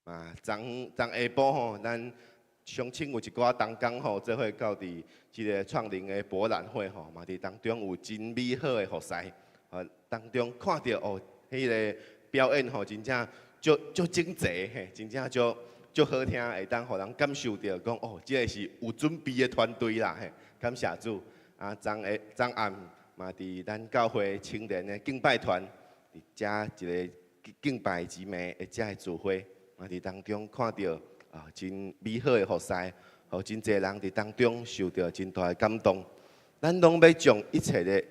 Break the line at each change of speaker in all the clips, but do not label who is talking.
昨下晡吼，咱相亲有一寡同工吼，做伙到伫即个创灵的博览会吼，嘛伫当中有真美好的服饰，当中看到哦，迄个表演吼，真正足整齐嘿，真正足好听，会当互人感受到讲哦，即个是有准备的团队啦嘿，感谢主。昨暗嘛伫咱教会青年的敬拜团，伫遮一个敬拜姊妹的遮的聚会，嘛伫当中看到真美好的服饰，互真侪人伫当中受到真大的感动。咱拢要将一切的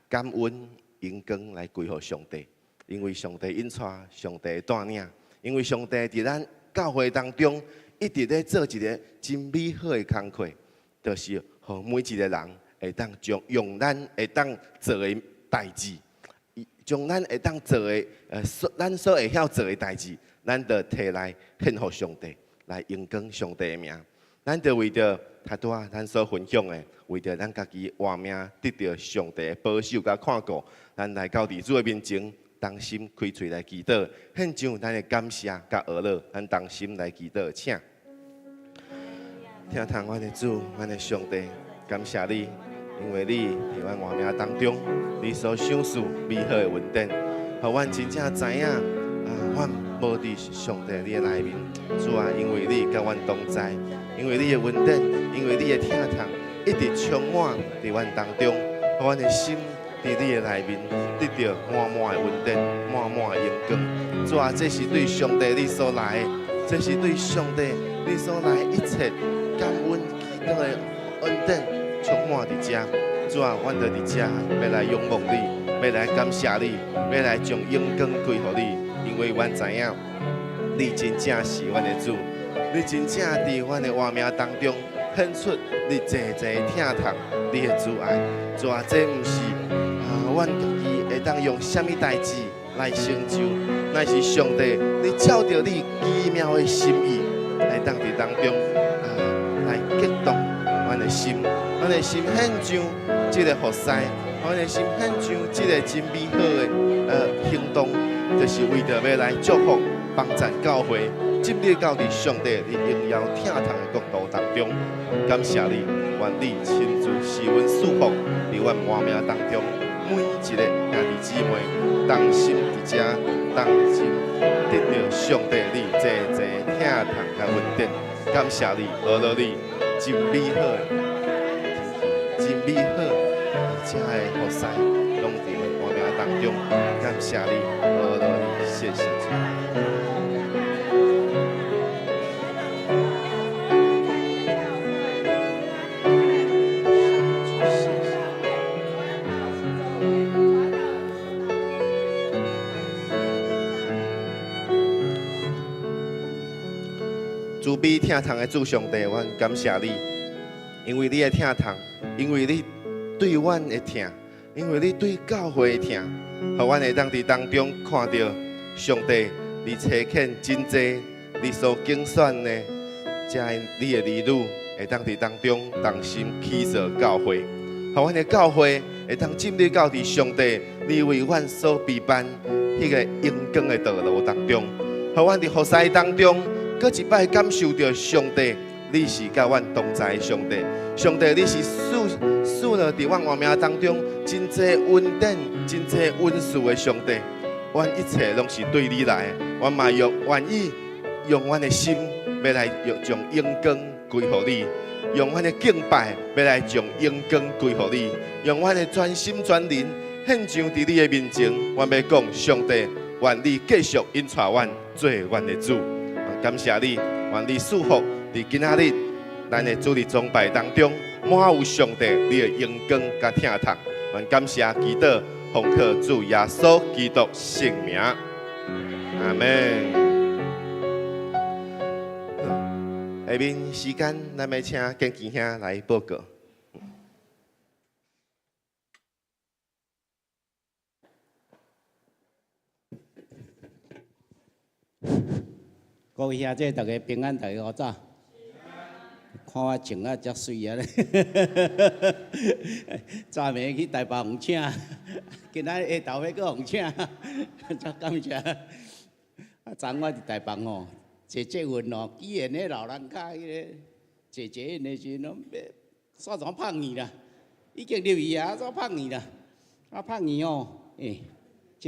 感恩、荣光来归给上帝，因为上帝引带，上帝带领，因为上帝伫咱教会当中一直咧做一个真美好的工课，就是互每一个人会当用咱会当做的代志，将咱会当做的咱所会晓做的代志，咱就摕来献给上帝，来荣光上帝的名。咱就为着他拄仔咱所分享的，为着咱家己活命得到上帝的保守甲看顾，咱来到主的面前，同心开嘴来祈祷，献上咱的感谢甲乐乐，咱同心来祈祷，请听从阮的主，阮的上帝，感谢你，因为你伫阮活命当中，你所享受美好的恩典，互阮真正知影阮无伫上帝你的内面，主啊，因为你甲阮同在，因为你的恩典，因为你的疼痛，一直充满伫阮当中，互阮的心伫你的内面得到满满的恩典，满满的荣光。主啊，这是对上帝你所来的，这是对上帝你所来一切感恩祈祷的恩典充满伫遮。主啊，阮就伫遮要来仰望你，要来感谢你，要来将荣光归给你。因为阮知影，你真正是阮的主，你真正伫阮的活命当中显出你济疼痛，你的阻碍。主啊，这毋是阮家己会当用什么代志来成就，乃是上帝你照着你奇妙的心意来当伫当中来激动阮的心，阮的心献上这个服饰，阮的心献上这个真美好的行动。就是为着要来祝福、帮助教会，进入到伫上帝的荣耀疼痛的国度当中。感谢你，愿你亲自施恩赐福，伫阮活命当中每一个兄弟姊妹，同心伫遮，同心得到上帝你济疼痛甲恩典。感谢你，乐乐你真美好，真美好，遮的服饰拢伫阮活命当中。感谢你，乐乐你，谢谢主。慈悲疼痛的主上帝，阮感谢你，因为你的疼痛，因为你对阮的疼，因为你对教会的疼，互阮会当伫当中看到上帝，你差遣真济你所拣选的，遮你的儿女会当伫当中同心起造教会，互阮的教会会当进入到伫上帝你为阮所备办迄个荣光的道路当中，互阮伫服侍当中。搁一摆感受到上帝，你是甲阮同在的上帝。上帝，你是赐了伫阮活命当中真济恩典、真济恩赐的上帝。阮一切拢是对你来的，阮嘛愿意用阮的心，要来将荣光归给你；用阮的敬拜，要来将荣光归给你；用阮的全心全灵献上伫你的面前。阮要讲，上帝，愿你继续引带阮做阮的主。感谢你，愿你祝福伫今仔日咱的主日崇拜当中，满有上帝你的荣光甲疼痛。愿感谢祈祷，奉靠主耶稣基督圣名，阿门。下面时间，咱要请建基兄来报告。
各位兄弟，大家平安，大家好早。看我穿啊，遮水啊咧！昨暝去台北红请，今仔下昼要搁红请，真感谢。昨我伫台北吼，坐捷运哦，基源的老人家迄个坐捷运的时阵，煞怎拍圆啦？已经入去啊，煞拍圆啦？啊，拍圆哦，一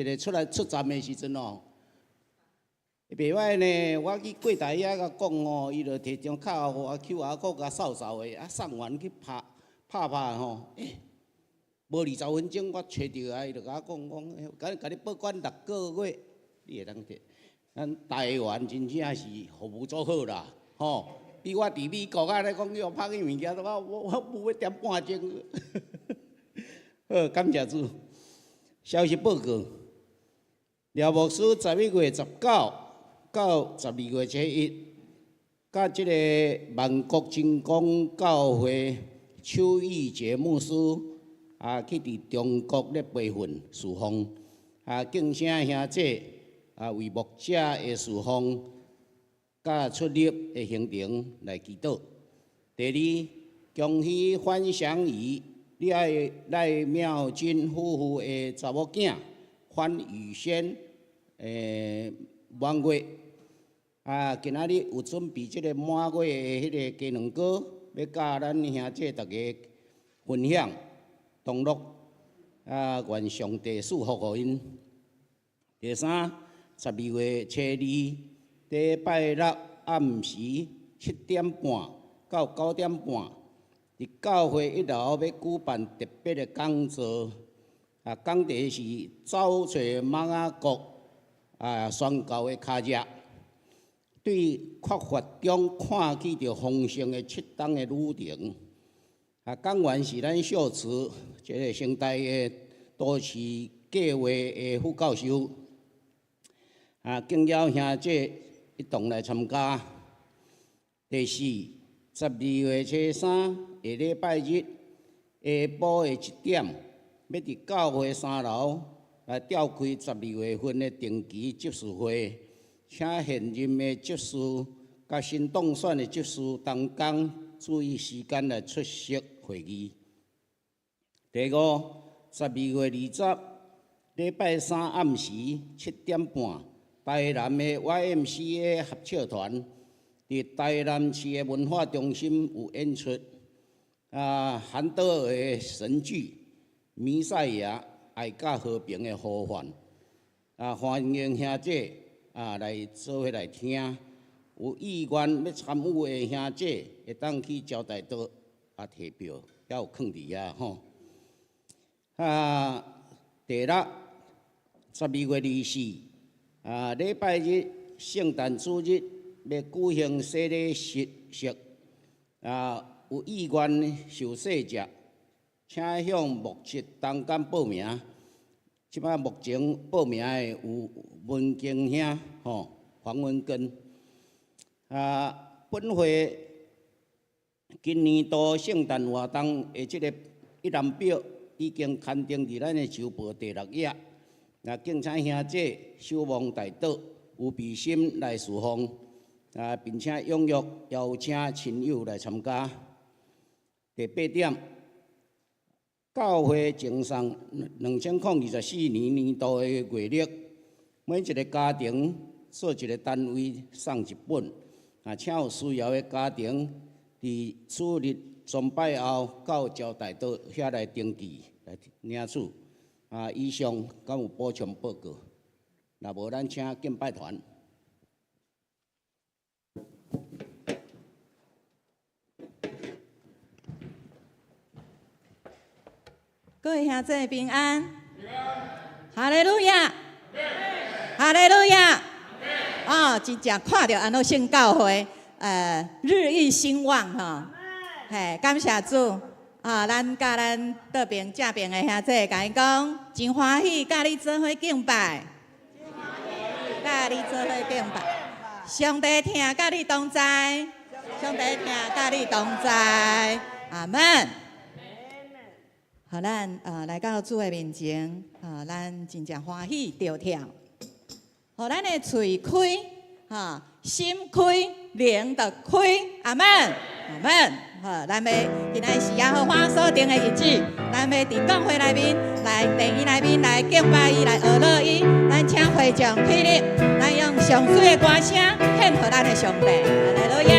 个出站的时阵哦。袂歹呢，我去柜台遐甲讲哦，伊就摕张卡互我 QR code 甲扫扫的，啊送完去拍吼，无20分钟我找着啊，伊就甲我讲，甲你保管6个月，你会当摕。咱台湾真正是服务做好啦，吼，比我伫美国啊咧讲叫我拍个物件，我要点半钟。好，感谢主。消息报告：廖牧师11月19到12月7日，甲即个万国真光教会邱义杰牧师去伫中国咧培训侍奉，敬请兄姐为牧者的侍奉甲出入的行程来祈祷。第二，恭喜范祥仪、赖妙君夫妇的查某囝范宇轩满月。今仔日有准备即个满月的迄个鸡卵糕，要甲咱兄姐大家分享同乐。愿上帝祝福互因。第三，12月7日，礼拜六暗时7点半到9点半，伫教会1楼要举办特别的讲座。讲题是走找马雅国宣教的脚迹。对缺乏中看见着丰盛的7档的旅程，讲员是咱小池一个生态的都市计划的副教授，敬邀兄姐一同来参加。第四，12月3下礼拜日下晡的1点，要伫教会3楼来召开12月份的定期执事会。请现任的执事甲新当选的执事同工注意时间来出席会议。第五，12月20礼拜3暗时7点半，台南的 YMCA 合唱团伫台南市的文化中心有演出韩德尔的神剧《弥赛亚爱甲和平的呼唤》，欢迎兄姐。来做伙来听，有意愿要参与的兄姐会当去招待所提票，也有放伫遐吼。第六，12月24礼拜日圣诞主日要举行洗礼式，有意愿受洗者，请向牧师同工报名。即摆目前报名的有文经兄、黄文根。本会今年度圣诞活动的即个一览表已经刊登伫咱的周报第6页。敬请兄姐守望大道，有备心来侍奉，并且踊跃邀请亲友来参加。第8点。教会呈上2024年年度的月历，每一个家庭做一个单位送一本，请有需要的家庭伫主日崇拜后到招待所遐来登记来领取。以上敢有补充报告？若无，咱请敬拜团。
各位兄弟平安，哈利路亚，哈利路亚。真正看到安诺圣教会，日益兴旺吼。嘿，感谢主。咱甲咱倒边正边的兄弟甲伊讲，真欢喜甲你做伙敬拜，甲你做伙敬拜。上帝听甲你同在，上帝听甲你同在。阿门。咱来到主的面前，咱真正欢喜跳跳，互咱的嘴开，心开，灵就开，阿门，阿门。咱要今仔是也好花锁定的日子，咱要伫教会内面、来电影内面来敬拜伊，来学乐伊。咱请会众起立，咱用上水的歌声献给咱的上帝，哈利路亚。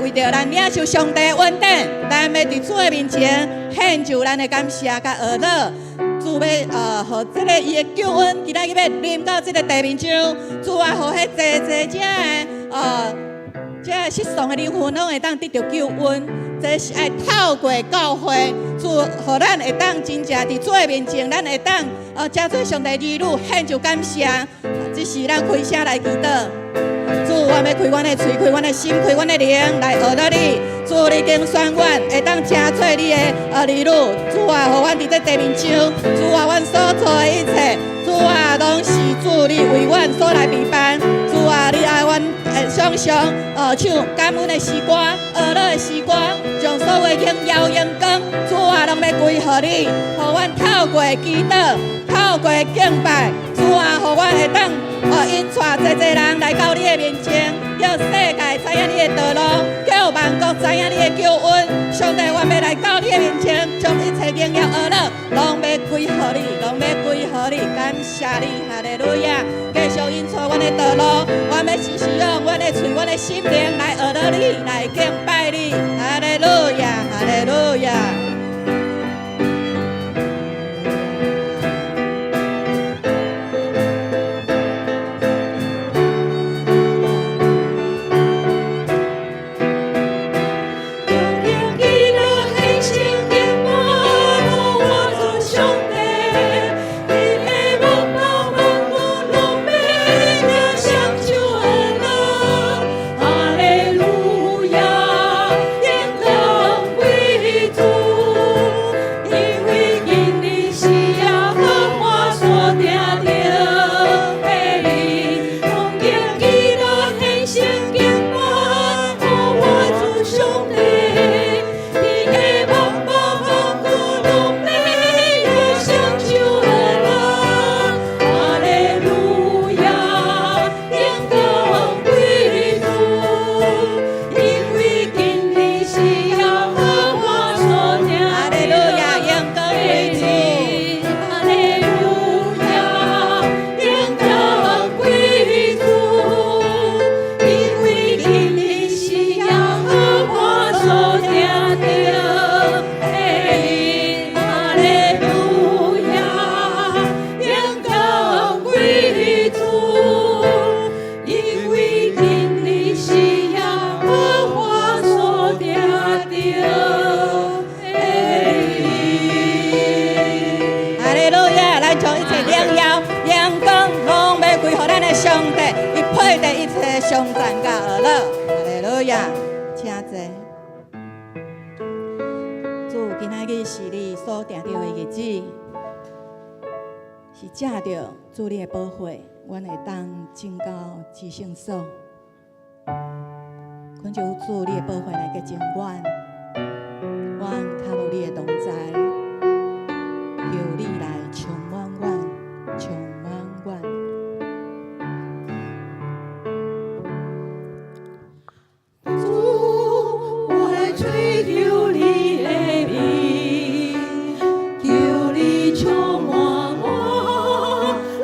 为着咱领受上帝恩典，咱要伫主的面前献上咱的感谢甲贺乐。主要互这个伊的救恩，今仔日要临到这个地面上，主啊，互迄这这失丧的灵魂拢会当得到救恩。这是爱透过教会，主互咱会当真正伫主的面前，咱会当加做上帝儿女献上感谢。这是咱开声来祈祷。主，我要开阮的嘴，开阮的心，开阮的灵来学到你。主，你经选阮会当成做你的儿女。主啊，互阮伫这地面上，主啊，阮所做的一切，主啊，拢是主你为阮所来陪伴。主啊，你爱阮常常唱感恩的诗歌、乐的诗歌，将所有荣耀、荣光，主啊，拢要归乎你。互阮透过祈祷，透过敬拜，主啊，互阮会当引带济人来到你的面前，叫世界知影你的道路，叫万国知影你的救恩。上帝，我要来到你的面前，将一切荣耀乐拢要归乎你，拢要归乎你。感谢你，哈利路亚！继续引带阮的道路，我要时时用阮的嘴、阮的心灵来学到你，来敬拜你，哈利路亚，哈利路亚。切颂赞甲学乐，哈利路亚，请坐。主，今仔日是你所定定的日子，是借着主你的保护，阮会当进到至圣所。恳求主你的保护来个情愿，阮卡入你的同在，求你来充满阮，充满阮。
主，我来追求你的名，求你充满我，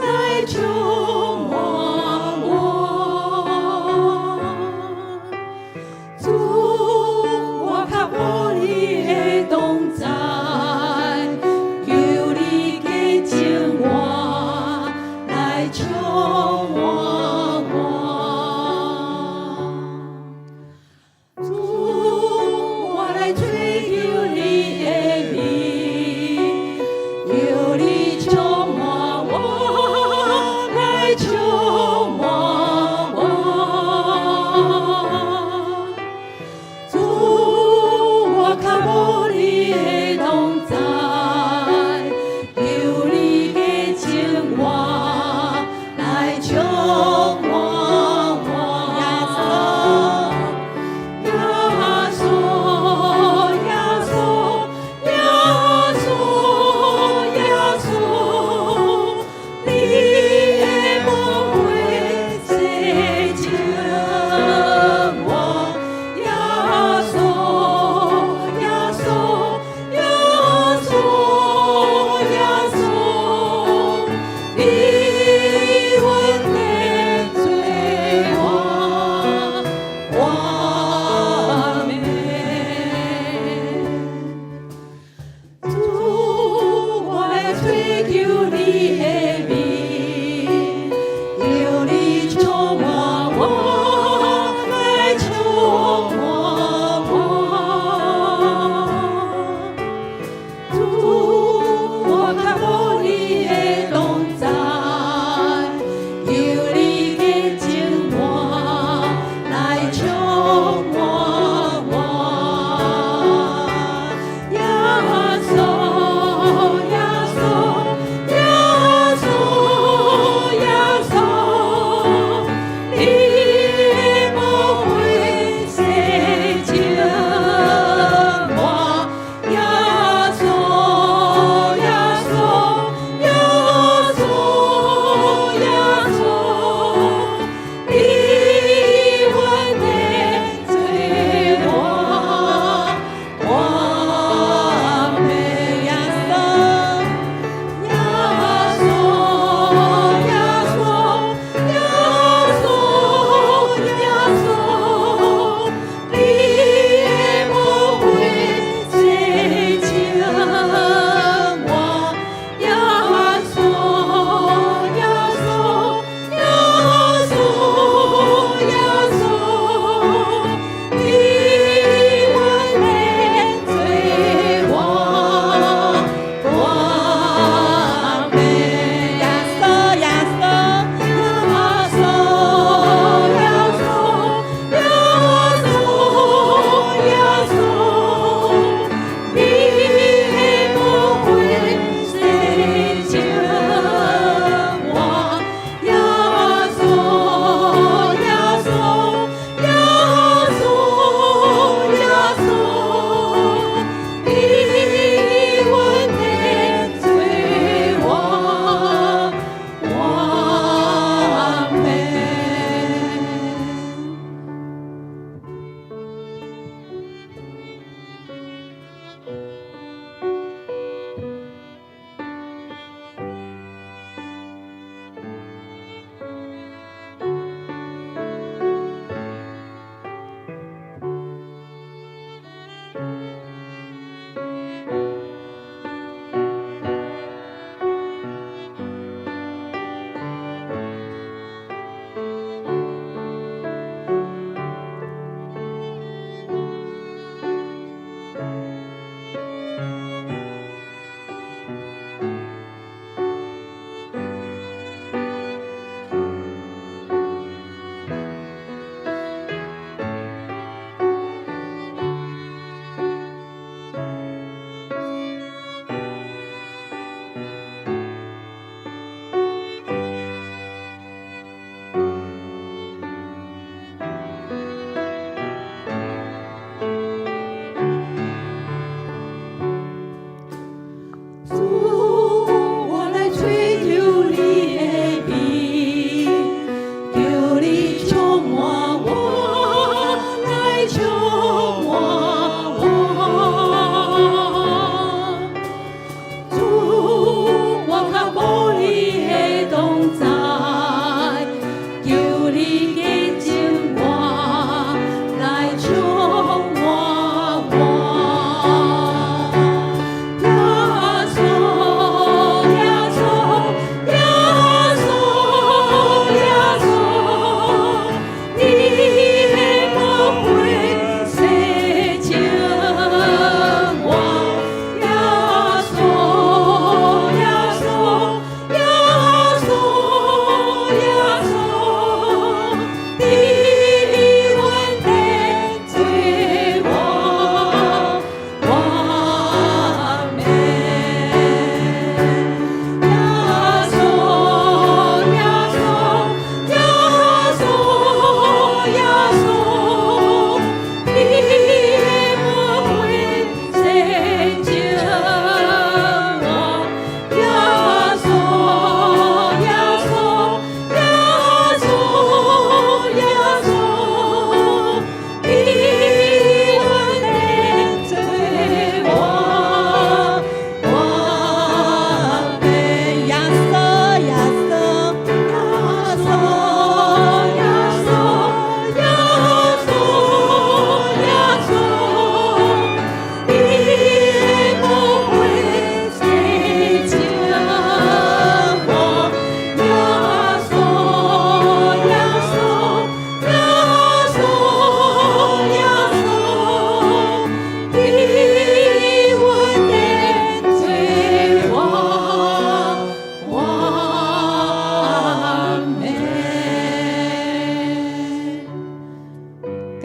来充满我。主，我靠无你的同在，求你给情我，来充满我。主，我来追求你的名，求你充满我，来充满我。主，我靠无你的同在，求你给情我，来充满我。你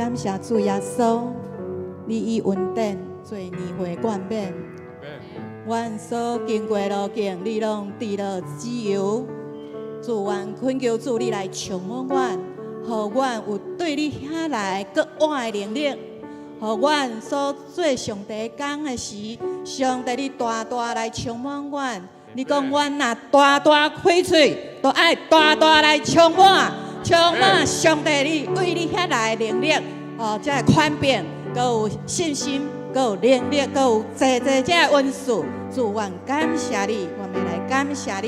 感谢主耶稣，你以稳定做年岁冠冕。阮所经过路径，你拢知道自由。主愿恳求主你来充满阮，互阮有对你遐来搁爱的能力，互阮所做上帝讲的时，上帝你大大来充满阮。你讲阮若大大开嘴，都爱大大来充满，充满上帝你为你遐来的能力，这个宽扁，搁有信心，搁有能力，搁有这个恩赐。主，愿感谢你，我们来感谢你。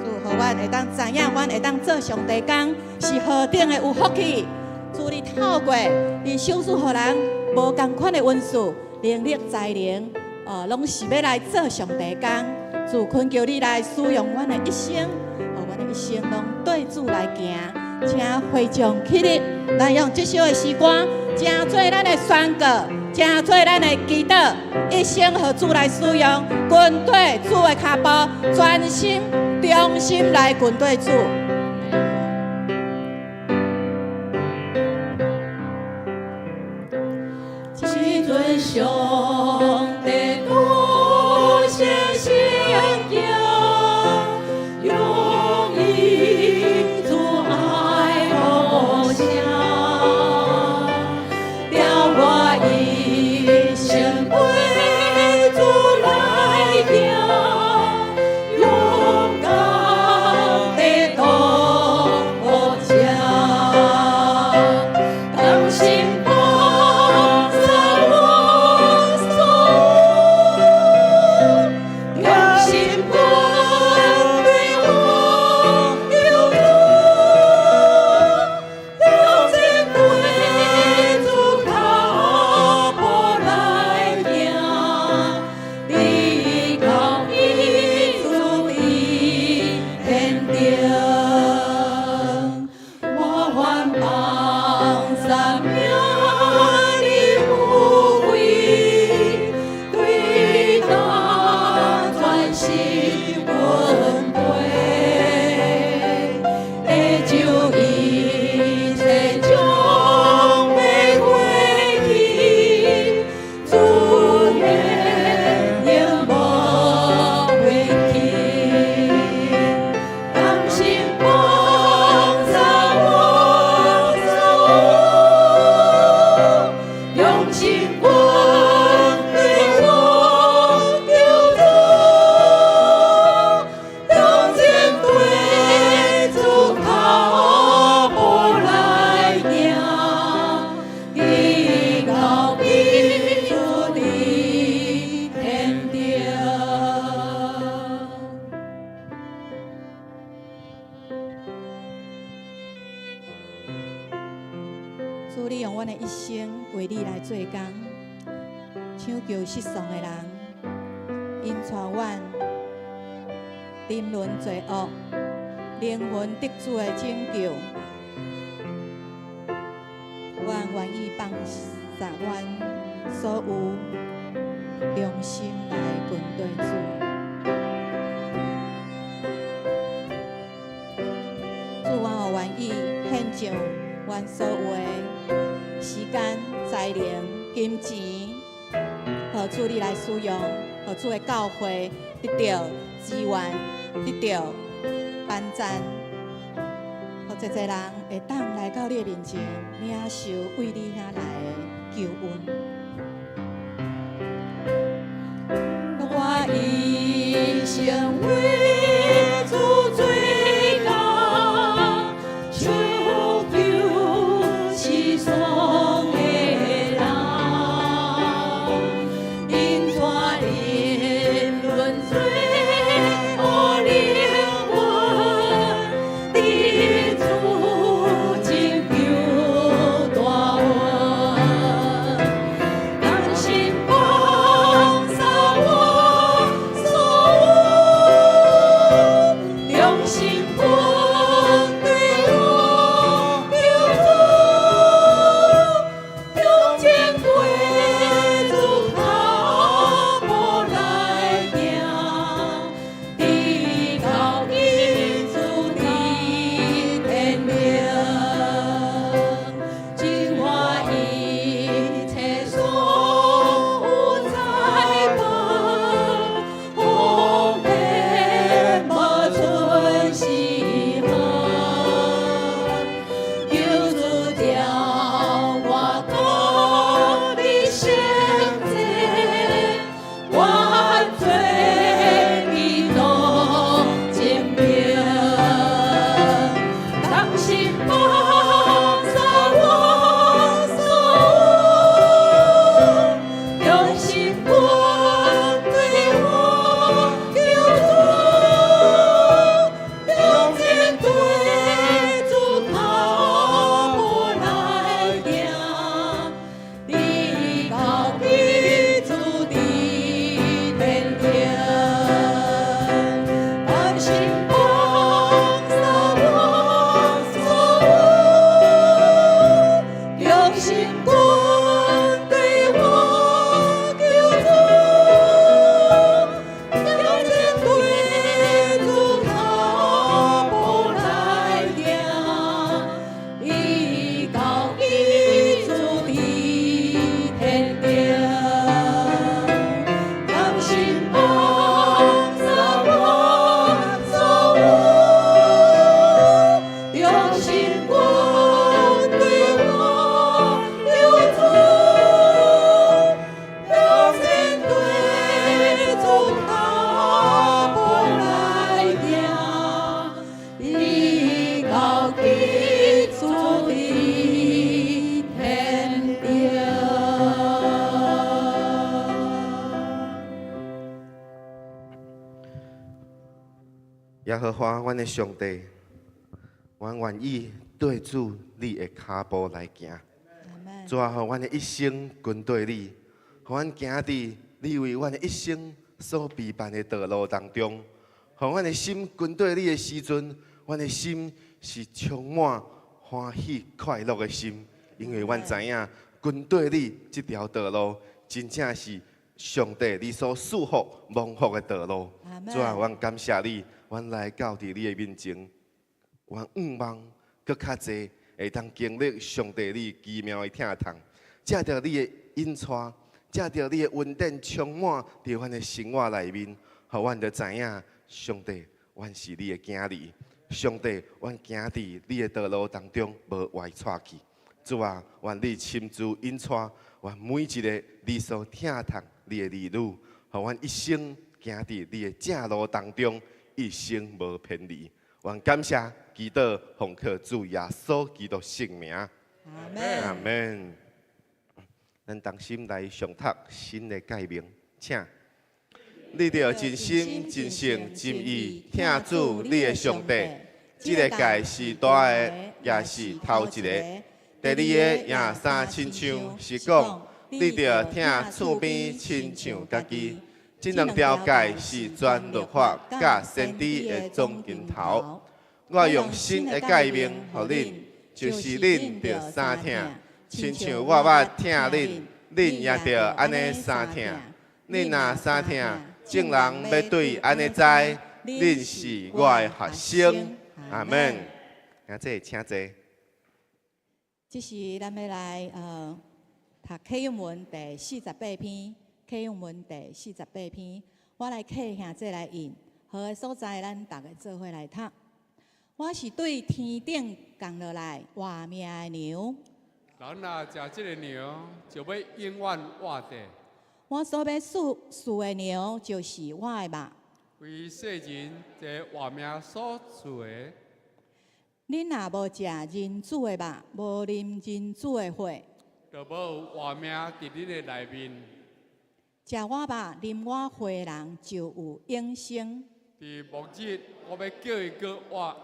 主，互阮会当知影，阮会当做上帝工，是何等的有福气。主，你透过你手术，互人无同款的恩赐、能力、才能，拢是要来做上帝工。主，恳求你来使用阮的一生，互阮的一生拢对主来行，请会众起立，咱用这首的诗歌，正做咱的宣告，正做咱的祈祷，一生互主来使用，跟对主的脚步，专心、忠心来跟对主。
基尊上帝多谢信仰，用伊主爱互相，了我一生为主来行，勇敢地度家，甘心。
主，你用阮的一生为你来做工，抢救失丧的人，因带阮沉沦罪恶，灵魂得主的拯救。阮愿意放下阮所有良心来跟对主。主，我愿意献上阮所有的时间、才能、金钱，互主你来使用，互主的教会得到资源，得到帮赞，互一个人会当来到你的面前，领受为你遐来的救恩。
我一生为主做工，求救失丧的人，因带人沦罪恶灵魂，得主拯救大恩。
和华，阮的上帝，阮愿意对主你的脚步来行。主啊，互阮的一生跟对你，互阮行伫你为阮的一生所备办的道路当中，互阮的心跟对你的时阵，阮的心是充满欢喜快乐的心，因为阮知影跟对你这条道路，真正是上帝你所祝福蒙福的道路。主啊，阮感谢你，阮来到伫你的面前，阮望搁较济。会当经历上帝你奇妙的疼痛，借着你的引带，借着你的恩典充满伫阮的生活内面，互阮着知影，上帝，阮是你的囝儿，上帝，阮行伫你的道路当中无歪错去。主啊，愿你亲自引带，愿每一个你所疼痛你的儿女，互阮一生行伫你的正路当中，一生无偏离。愿感谢祈祷，奉靠主耶稣基督圣名。阿
门。
阿门。咱同心来上读新的诫命，请。你着真心、真性、真意听主你的上帝。这个诫是大的，也是头一个。第二个也三亲像，是讲你着听厝边亲像家己。这两条诫是全律法甲先知的总根头。我用新的诫命予恁，就是恁着三听，亲像我听恁，恁也着安尼三听。恁若三听，众人要对安尼知，恁是我的学生。阿门。啊，这请坐。
这是咱要来读启用文第48篇，启用文第48篇，我来客兄这来引，好个所在咱大家做伙来读。我是对天顶降落来活命的牛，
人若食这个牛，就要永远活着。
我所要饲的牛，就是我的肉。
为世人这活命所赐的。
恁若无食人子的肉，无啉人子的血，
就无活命伫恁的内面。
食我肉、啉我血的人，就有永生。
伫末日，我要叫伊搁活。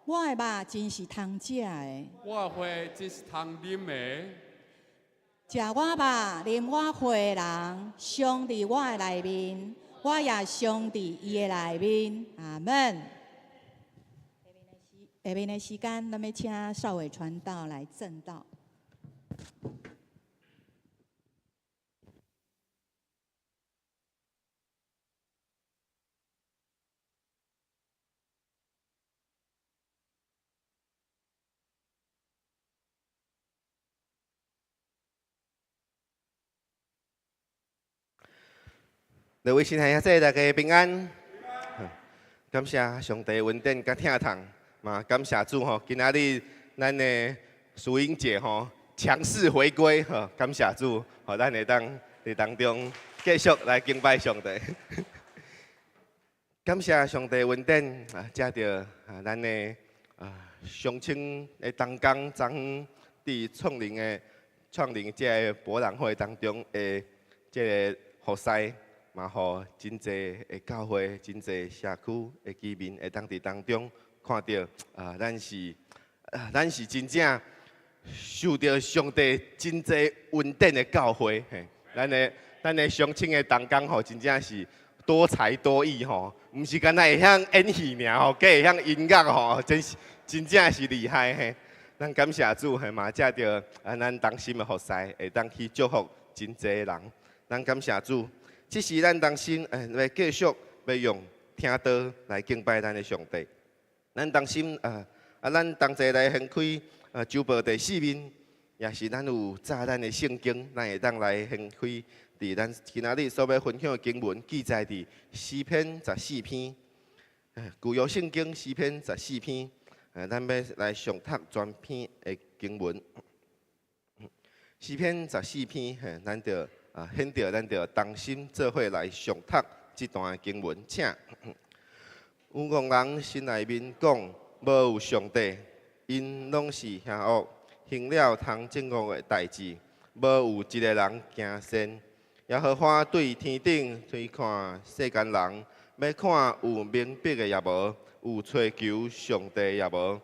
我的肉真是通食的，
我的血真是通啉的。
食我肉、啉我血的人，常伫我的内面，我也常伫伊的内面。阿门。下面的时间，咱要请少伟传道来证道。
各位亲爱的大家平安。感谢上帝恩典甲疼痛，嘛感谢主吼，今仔日咱的属灵节吼强势回归吼，感谢主，吼咱会当伫当中继续来敬拜上帝。感谢上帝恩典啊，借着咱的乡亲的同工昨昏伫创灵这个博览会当中的这个服侍。嘛，互真侪的教会、真侪社区的居民会当伫当中看到咱是真正受到上帝真侪恩典的教会。嘿，咱的乡亲的同工吼，真正是多才多艺吼，毋是干那会晓演戏尔吼，更会晓音乐吼，真正是厉害嘿。咱感谢主，嘿嘛，借着咱同心的服侍，会当去祝福真侪人。咱感谢主。这是咱同心要继续要用听道来敬拜咱的上帝。咱同心咱同齐来掀开周报第4面，也是咱有早咱的圣经，咱会当来掀开。伫咱今仔日所要分享的经文，记载伫诗篇14篇，旧约圣经诗篇14篇，咱要来上读全篇的经文。诗篇14篇，咱着。显着咱着同心做伙来上读这段经文，请。有戆人心内面讲，无有上帝，因拢是邪恶，行了通正恶的代志，无有一个人行善。耶和华对天顶推看世间人，要看有明白的也无，有追求上帝也无，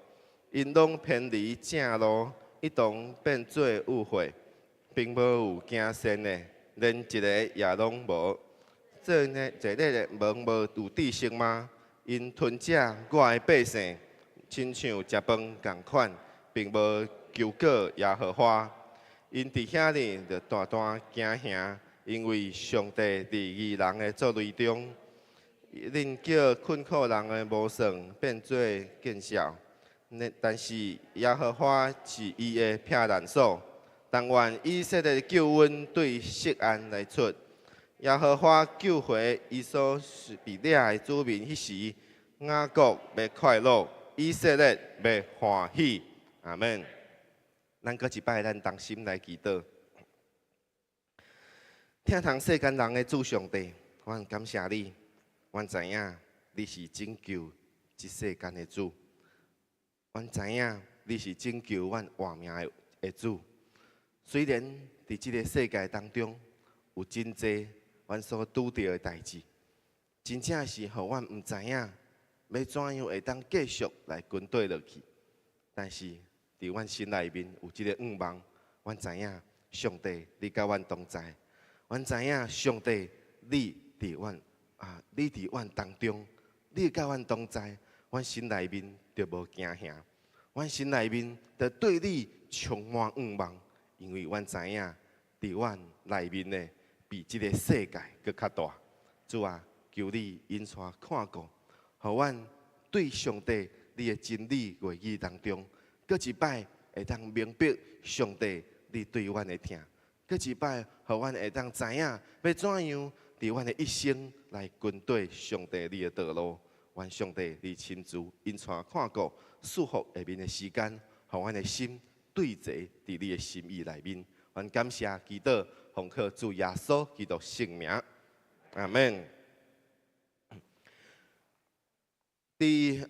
因拢偏离正路，一同变做误会，并无有行善的，连一个也拢无。这呢，这个门无有知识吗？因吞食我的百姓，亲像食饭共款，并无求果耶和华。因伫遐呢，就大大惊吓，因为上帝伫义人的作为中，令叫困苦人的无算变做见笑。但是耶和华是伊的避难所，但愿以色列的救恩对锡安来出。耶和华救回伊所被掠的子民，迄时雅各要快乐，以色列要欢喜。阿门。咱搁一摆，咱同心来祈祷。听从世间人的主上帝，阮感谢你，阮知影你是拯救这世间的主，阮知影你是拯救阮活命的主。虽然伫这个世界当中有真济阮所拄到的代志，真正是互阮毋知影要怎样会当继续来军队落去。但是伫阮心内面有一个愿望，阮知影上帝你甲阮同在，阮知影上帝你伫阮当中，你甲阮同在，阮心内面就无惊吓，阮心内面就对你充满愿望，因为阮知影伫阮内面呢，比这个世界搁较大。主啊，求你引带看顾，互阮对上帝你的真理话语当中，搁一摆会当明白上帝你对阮的听，搁一摆互阮会当知影要怎样伫阮的一生来跟对上帝你的道路。愿上帝你亲自引带看顾，束缚下面的时间，互阮的心对齐伫你的心意内面。愿感谢祈祷，奉靠主耶稣基督圣名，阿门。伫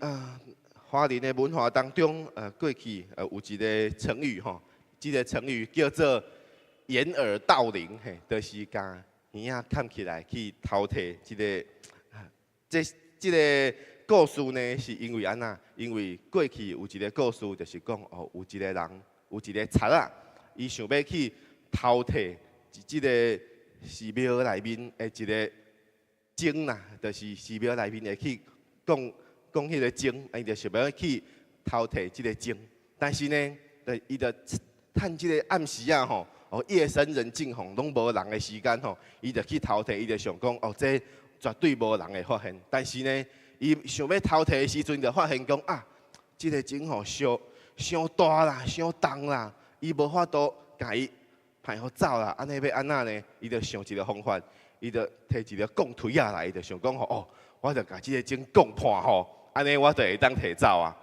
华人的文化当中，过去有一个成语吼，这个成语叫做“掩耳盗铃”，嘿，就是将耳仔看起来去偷摕这个故事呢，是因为安那？因为过去有一个故事，就是讲有一个人，有一个贼仔，伊想要去偷摕这个寺庙内面的一个钟啦，就是寺庙内面会去讲迄个钟，伊就想要去偷摕这个钟。但是呢，伊就趁这个暗时啊吼，夜深人静吼，拢无人的时间吼，伊就去偷摕，伊就想讲这绝对无人会发现。但是呢，伊想要偷摕的时阵，就发现讲这个钟吼伤大啦，伤重啦，伊无法度甲伊派互走啦。安尼要安那呢？伊就想一个方法，伊就摕一个钢槌仔来，伊就想讲我就甲这个钟钢破吼，安尼我就会当摕走啊。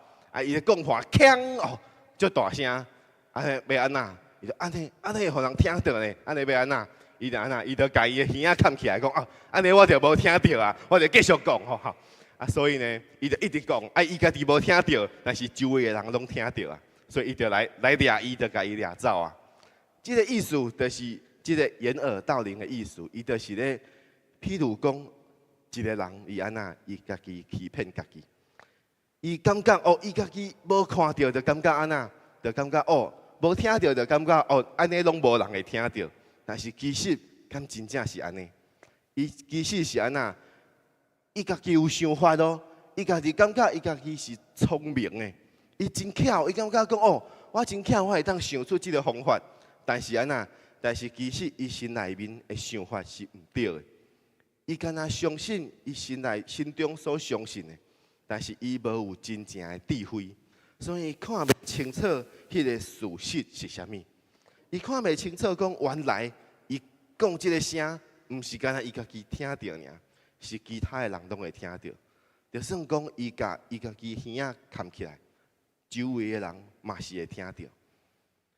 伊就钢破锵足大声，要安那？伊就安尼，互人听到呢？安尼要安那？伊就安那？伊就甲伊的耳仔藏起来，讲安尼我就无听到啊，我就继续讲吼。所以呢，伊就一直讲，伊家己无听到，但是周围的人拢听到啊，所以伊就来掠伊，就甲伊掠走啊。这个意思就是这个掩耳盗铃的意思，伊就是咧，譬如讲，一个人伊安那，伊家己欺骗家己，伊感觉伊家己无看到，就感觉安那，就感觉无听到，就感觉安尼拢无人会听到。但是其实，敢真正是安尼？伊其实是安那？伊家己有想法伊家己感觉伊家己是聪明的，伊真巧，伊感觉讲我真巧，我会当想出这个方法。但是安那？但是其实伊心内面的想法是毋对的。伊敢若相信伊心中所相信的，但是伊无有真正的智慧，所以看袂清楚迄个事实是啥物。伊看袂清楚讲原来伊讲即个声，毋是敢若伊家己听到尔。是其他的人拢会听到，就算讲伊家己耳仔藏起来，周围的人嘛是会听到。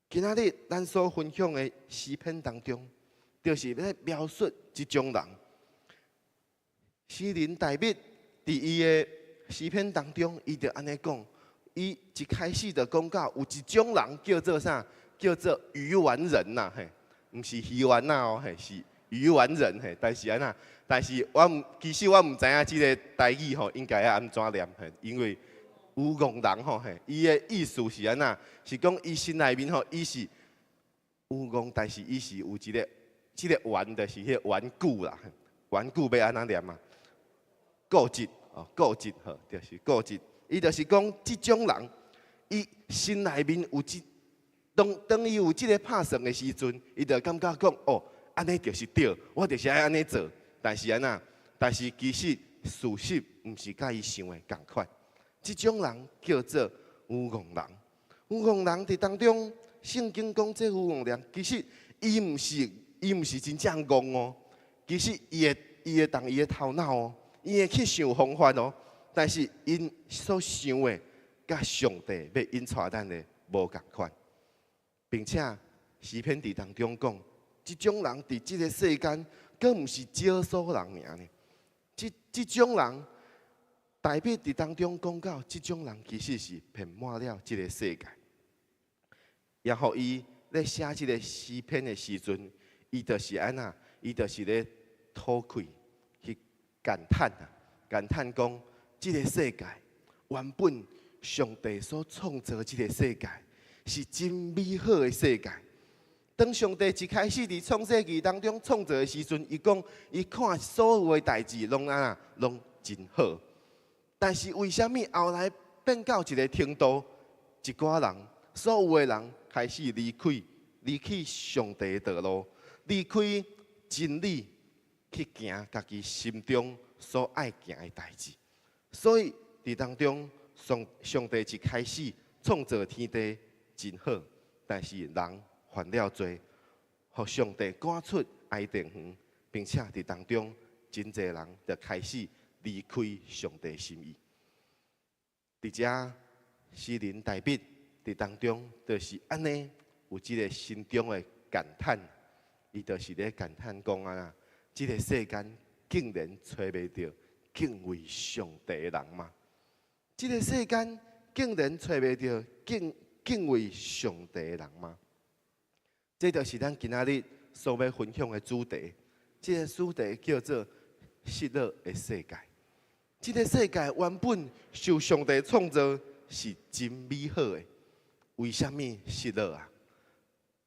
今仔日咱所分享的诗篇当中，就是咧描述即种人。诗人大卫伫伊的诗篇当中，伊就安尼讲，伊一开始就讲到有一种人叫做啥？叫做愚顽人呐，嘿，毋是鱼丸呐嘿，是愚顽人嘿，但是安那，但是其实我唔知影即个台语吼应该要安怎念嘿，因为有戆人吼嘿，伊的意思是安那，是讲伊心内面吼，伊是有戆，但是伊是有即个顽，就是迄个顽固啦，顽固要安怎念啊？固执哦，固执吼，就是固执。伊就是讲即种人，伊心内面有当伊有即个拍算的时阵，伊就感觉讲哦。安尼就是对，我就是爱安尼做。但是安那，但是其实事实毋是甲伊想的共款。即种人叫做有戆人。有戆人伫当中，圣经讲这有戆人，其实伊毋是真正戆哦。其实伊会动伊的头脑哦，伊会去想方法哦。但是因所想的，甲上帝要因带咱的无共款，并且诗篇伫当中讲。即种人伫即个世间，更毋是少数人尔呢。即种人，大笔伫当中讲到，即种人其实是遍满了即个世界。也互伊咧写即个诗篇的时阵，伊就是安那，伊就是咧吐气去感叹啊，感叹讲，即个世界原本上帝所创造即个世界，是真美好的世界。当上帝一开始伫创世纪当中创造的时阵，伊讲伊看所有的代志拢安那拢真好，但是为什么后来变到一个程度，一寡人所有的人开始离开上帝的道路，离开真理，去行家己心中所爱行的代志。所以伫当中，上帝一开始创造天地真好，但是人。犯了罪，互上帝赶出哀殿园，并且伫当中真侪人就开始离开上帝心意。伫遮诗人大笔伫当中，就是安尼有即个心中的感叹，伊就是咧感叹讲啊，即个世间竟然找袂到敬畏上帝的人嘛？即个世间竟然找袂到敬畏上帝的人嘛？这就是咱今仔日所要分享的主题。这个主题叫做“失落的世界”。这个世界原本受上帝创造是真美好的，为什么失落啊？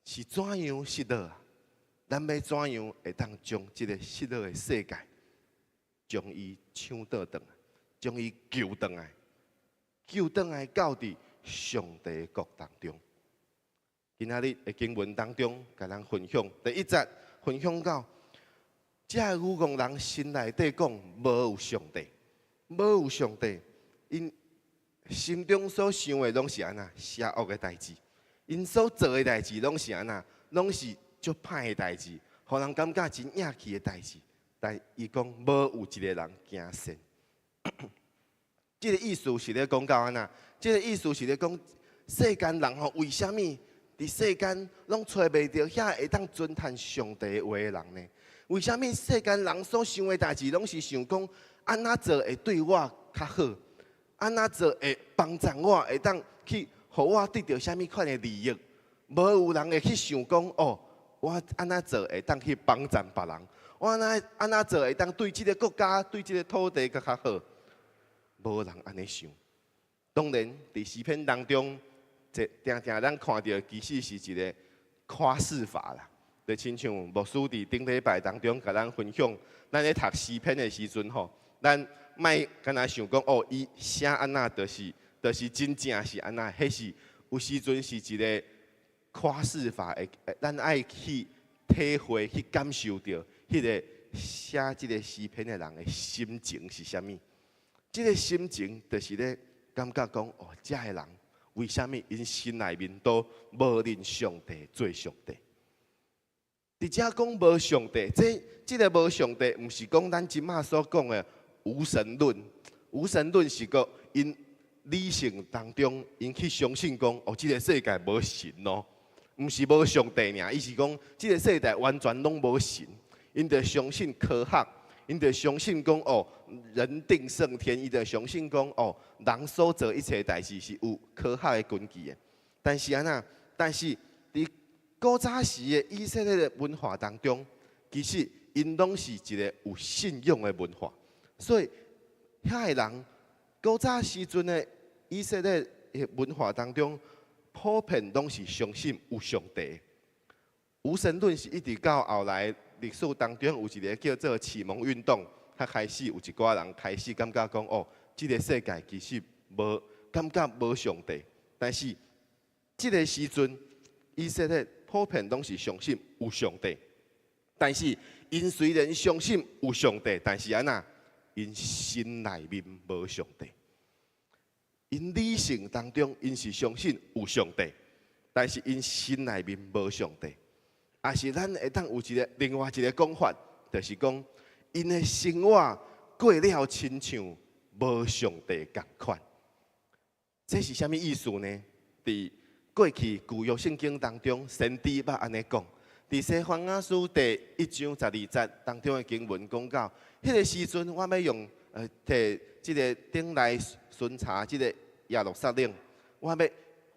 是怎样失落啊？咱要怎样会当将这个失落的世界，将伊抢倒转来，将伊救倒来，救倒来到伫上帝的国当中？今仔日的经文当中，甲咱分享第一节，分享到，这有戆人心内底讲无有上帝，无有上帝，因心中所想的拢是安那邪恶的代志，因所做的代志拢是安那，拢是足歹的代志，互人感觉真厌气的代志。但伊讲无有一个人行善，这个意思是咧讲到安那，这个意思是咧讲世间人吼为什么？伫世间拢找袂到遐会当尊叹上帝话的人呢？为什么世间人所想的代志，拢是想讲安怎做会对我较好？安怎做会帮助我，会当去互我得到啥物款的利益？无有人会去想讲哦，我安怎做会当去帮助别人？我安怎做会当对即个国家、对即个土地较好？无人安尼想。当然，伫诗篇当中。定咱看到，其实是一个夸饰法啦。就亲像牧师伫顶礼拜当中，甲咱分享，咱咧读诗篇的时阵吼，咱莫干那想讲哦，伊写安那就是真正是安那，迄是有时阵是一个夸饰法的，咱爱去体会、去感受到迄个写即个诗篇的人的心情是啥物。即个心情就是咧感觉讲哦，遮个人。为什么因心内面都无认上帝做上帝？伫遮讲无上帝，即个无上帝，毋是讲咱即马所讲的无神论。无神论是个因理性当中，因去相信讲哦，即个世界无神咯，毋是无上帝尔。伊是讲即个世界完全拢无神，因着相信科学。因就相信讲哦，人定胜天，伊就相信讲哦，人所做一切代志是有科学的根据的。但是伫古早时的以色列的文化当中，其其实因拢是一个有信仰的文化，所以遐个人古早时阵的以色列的文化当中，普遍拢是相信有上帝。无神论是一直到后来历史当中有一个叫做启蒙运动，才开始有一寡人开始感觉讲哦，这个世界其实无感觉无上帝，但是这个时阵以色列普遍拢是相信有上帝，但是因虽然相信有上帝，但是安那因心内面无上帝。因理性当中因是相信有上帝，但是因心内面无上帝。也是咱会当有另外一个讲法，就是讲因的生活过了亲像无上帝共款。这是啥物意思呢？伫过去旧约圣经当中，先知捌安尼讲。伫西番雅书第1章12节当中的经文讲到，迄个时阵我要用摕即个顶来巡查即个耶路撒冷，我要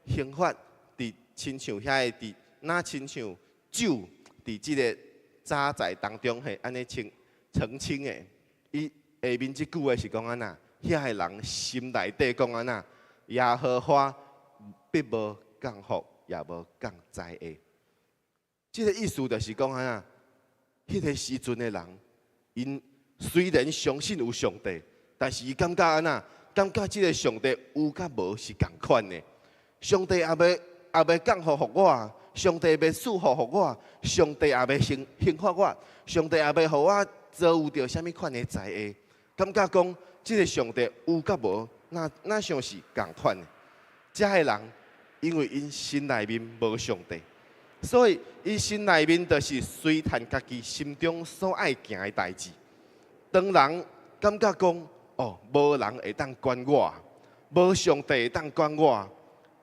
刑罚伫亲像遐个伫那亲像酒伫即个渣滓当中嘿，安尼澄清的。伊下面即句话是讲安那，遐个人心内底讲安那，耶和华必无降福，也无降灾厄。即个意思就是讲安那，迄个时阵的人，因虽然相信有上帝，但是伊感觉安那，感觉即个上帝有甲无是共款的。上帝也要降福互我。上帝要赐福互我，上帝也要幸福我，上帝也要互我遭有着什物款的灾厄。感觉讲，即个上帝有甲无，那像是共款的。遮个人，因为因心内面无上帝，所以因心内面就是随谈家己心中所爱行的代志。当人感觉讲，哦，无人会当管我，无上帝会当管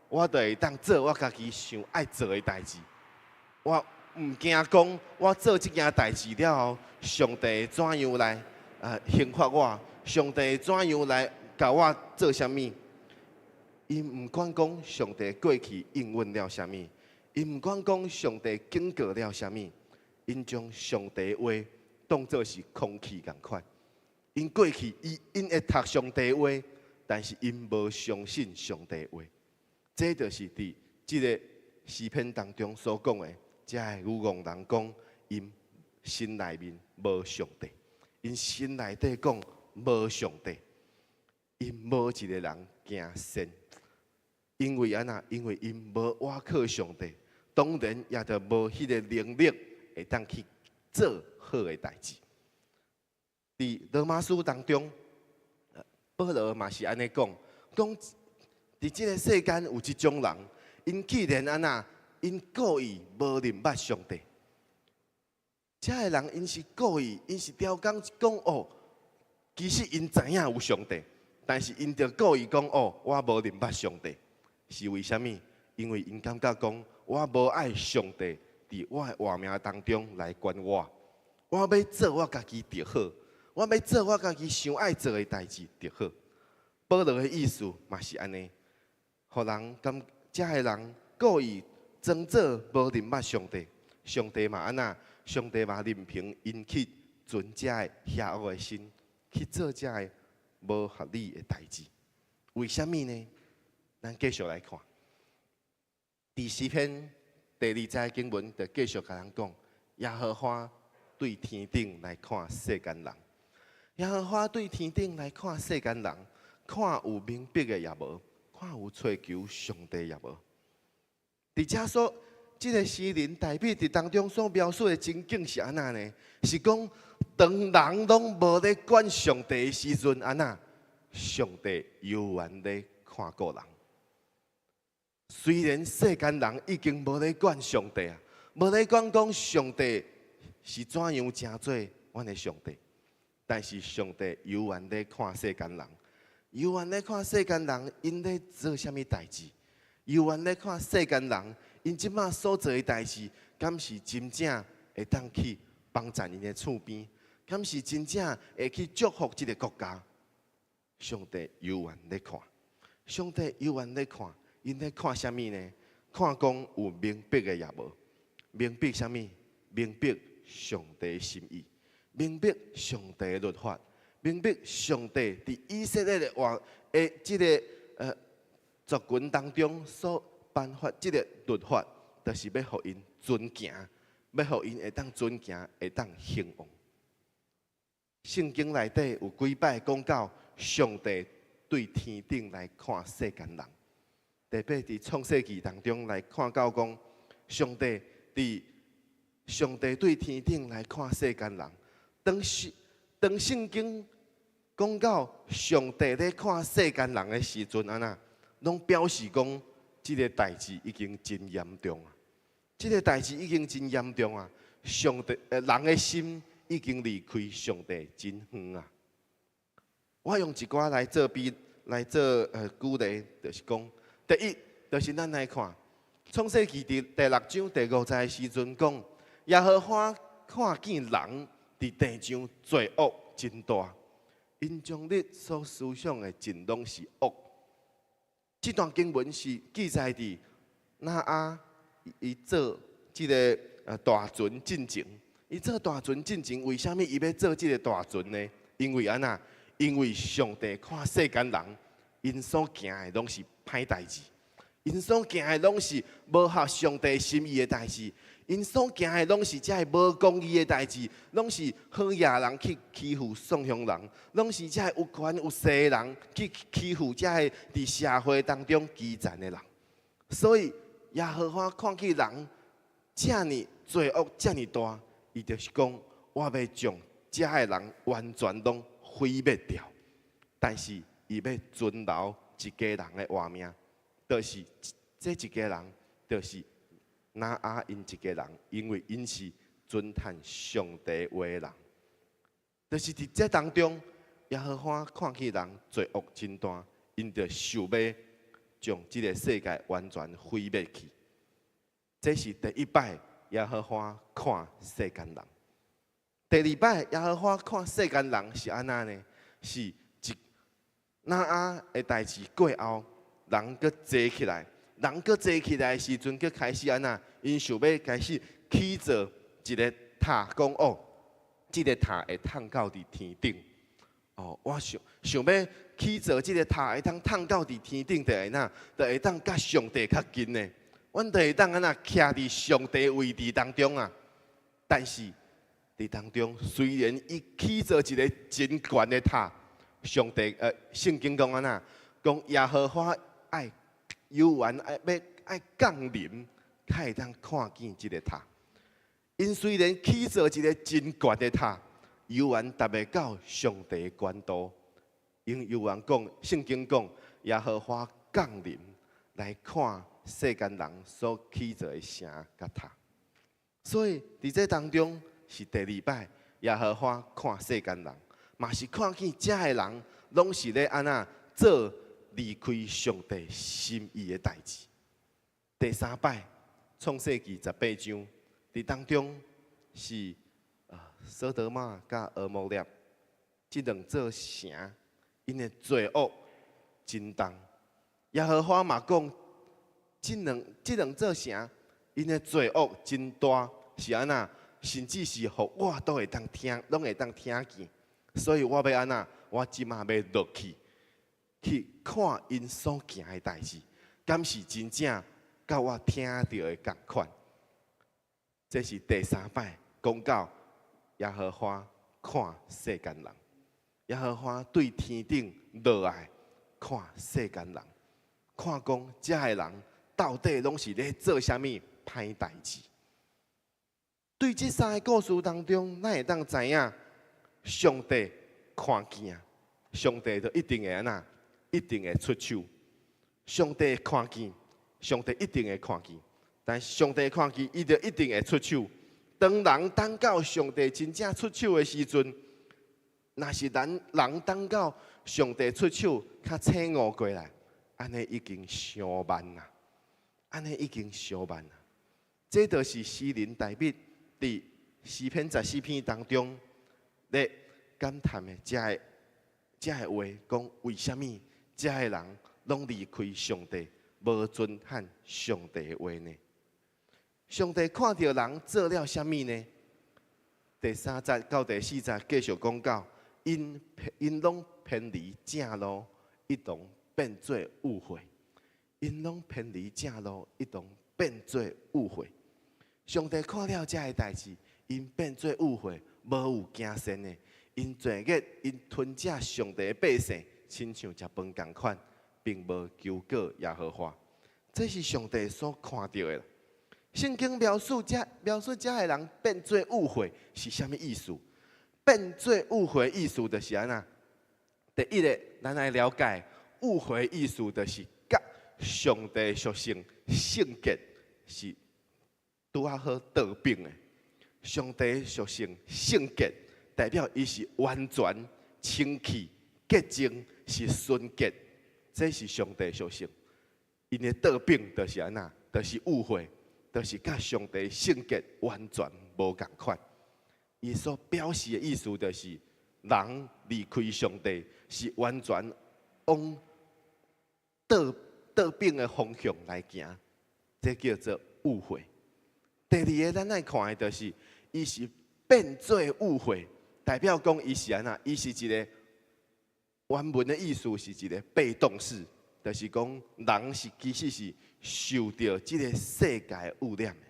我就会当做我家己想爱做的代志。我毋惊讲，我做即件代志了后，上帝怎样来刑罚我？上帝怎样来教我做啥物？因毋管讲上帝过去应允了啥物，因毋管讲上帝警告了啥物，因将上帝话当作是空气共款。因过去因会读上帝话，但是因无相信上帝话。这就是伫即个诗篇当中所讲的，遮个愚妄人讲，因心内面无上帝，因心内底讲无上帝，因无一个人行善，因为安那，因为因无倚靠上帝，当然也就无迄个能力会当去做好的代志。伫罗马书当中，保罗嘛是安尼讲。伫即个世间有一种人，因既然安那，因故意无认捌上帝。遮个人因是故意，因是刁工讲哦，其实因知影有上帝，但是因就故意讲哦，我无认捌上帝，是为虾米？因为因感觉讲，我无爱上帝伫我的活命当中来管我，我要做我家己就好，我要做我家己想爱做的代志就好。保罗的意思嘛是安尼。互人遮个人故意装作无认捌上帝，上帝嘛安那，上帝嘛任凭因去存遮个邪恶的心，去做遮个无合理的代志。为虾米呢？咱继续来看，第诗篇第2节经文就继续甲咱讲，耶和华对天顶来看世间人，耶和华对天顶来看世间人，看有明白的也无。看有追求上帝也无，伫遮所即个诗人代表伫当中所描述的情景是安那呢？是讲当人拢无咧管上帝的时阵，安那上帝悠然咧看顾人。虽然世间人已经无咧管上帝啊，无咧管讲上帝是怎样正做阮的上帝，但是上帝悠然咧看世间人。犹原咧看世间人，因咧做啥物代志？犹原咧看世间人，因即马所做的代志，敢是真正会当去帮助因的厝边？敢是真正会去祝福这个国家？上帝犹原咧看，上帝犹原咧看，因咧看啥物呢？看讲有明白的也无，明白啥物？明白上帝的心意，明白上帝的律法，明白上帝伫以色列的即个族群当中所颁发即个律法，就是要互因遵行，要互因会当遵行，会当兴旺。圣经内底有几摆讲到上帝对天顶来看世间人，特别伫创世纪当中来看到讲，上帝对天顶来看世间人。当圣经讲到上帝咧看世间人的时阵，拢表示讲，即个代志已经真严重啊！即个代志已经真严重啊！上帝人的心已经离开上帝真远啊！我用一寡来做举例，就是讲，第一，就是咱来看创世纪第6章第50的时阵讲，耶和华看见人伫地上罪恶真大，因将你所思想的尽拢是恶。这段经文是记载伫那阿伊做即个大船进前，伊做大船进前，为虾米伊要做即个大船呢？因为上帝看世间人，因所行的拢是歹代志，因所行的拢是无合上帝心意的代志，因所行的拢是遮无公义的代志，拢是好野人去欺负宋乡人，拢是遮有权有势的人去欺负遮伫社会当中基层的人。所以耶和华看见人遮尔罪恶遮尔大，伊就是讲，我要将遮的人完全拢毁灭掉。但是伊要存留一家人的活命，就是这一家人，就是拿阿因一家人，因为因是遵探上帝话的人。就是伫这当中，耶和华看见人罪恶真大，因就想要将这个世界完全毁灭去。这是第一摆耶和华看世间人。第二摆耶和华看世间人是安那呢？是那阿的代志过后，人搁坐起来，人搁坐起来的时阵，搁开始安那，因想要开始起造一个塔，讲哦，这个塔会通到伫天顶。哦，我想要起造这个塔会通通到伫天顶，就会当甲上帝较近呢。阮就会当安那徛伫上帝位置当中啊。但是伫当中，虽然伊起造一个真悬的塔。上帝圣经讲安那，讲耶和华爱有缘爱降临，才会当看见这个塔。因虽然起造一个真悬的塔，有缘达袂到上帝的高度。因有缘讲，圣经讲耶和华降临来看世间人所起造的城甲塔。所以伫这当中是第二摆耶和华看世间人。嘛是看见遮的人，拢是咧安那做离开上帝心意的代志。第三摆创世纪18章，伫当中是索多玛甲蛾摩列这两座城，因的罪恶真重。耶和华嘛讲，这两座城，因的罪恶真大，是安那，甚至是互我都会当听，拢会当听见。所以我要安那，我即马要落去看因所行的代志，敢是真正甲我听到的共款。这是第三摆讲到耶和华看世间人，耶和华对天顶落来看世间人，看讲遮的人到底拢是咧做啥物歹代志。对这三个故事当中，咱会当知影。上帝看见，上帝就一定会安那，一定会出手。上帝看见，上帝一定会看见。但上帝看见，伊就一定会出手。当人等到上帝真正出手的时阵，若是人等到上帝出手，较醒悟过来，安尼已经伤慢啦，安尼已经伤慢啦。这就是诗人大卫伫诗篇14篇当中。咧感叹的这个话，讲为什么这个人拢离开上帝，无遵喊上帝的话呢？上帝看到人做了什么呢？第3节到第4节继续讲到，因拢偏离正路，一同变做误会。因拢偏离正路，一同变做误会。上帝看了这个代志，因变做误会，无有惊善的。因罪孽，因吞食上帝的百姓，亲像食饭共款，并无求告耶和华。这是上帝所看到的。圣经描述这个人变做误会是啥物意思？变做误会意思就是安那？第一个，咱来了解误会意思就是甲上帝属性圣洁是拄啊好倒并的。上帝属性圣洁，代表伊是完全清气洁净，是纯洁，这是上帝属性。因的倒并就是安那，就是误会，就是甲上帝圣洁完全无共款。伊所表示的意思就是，人离开上帝是完全往倒并的方向来行，这叫做误会。第二个，咱来看的就是，伊是变做误会，代表讲伊是安那，伊是一个原文的意思是一个被动式。就是讲，人是其实是受到这个世界的污染的。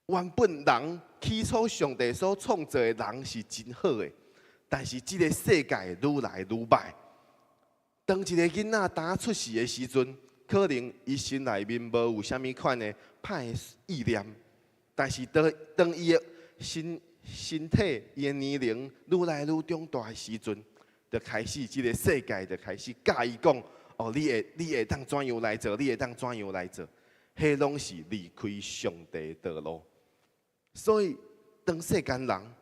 原本人起初上帝所创造的人是真好的，但是这个世界愈来愈歹。当一个囡仔刚出世的时阵，可能伊心内面无有啥物款的歹意念，但是当伊的身体、伊的年龄愈来愈长大的时阵，就开始，这个世界就开始教伊讲：哦，你会当怎样来做？你会当怎样来做？迄拢是离开上帝道路。所以，当世间人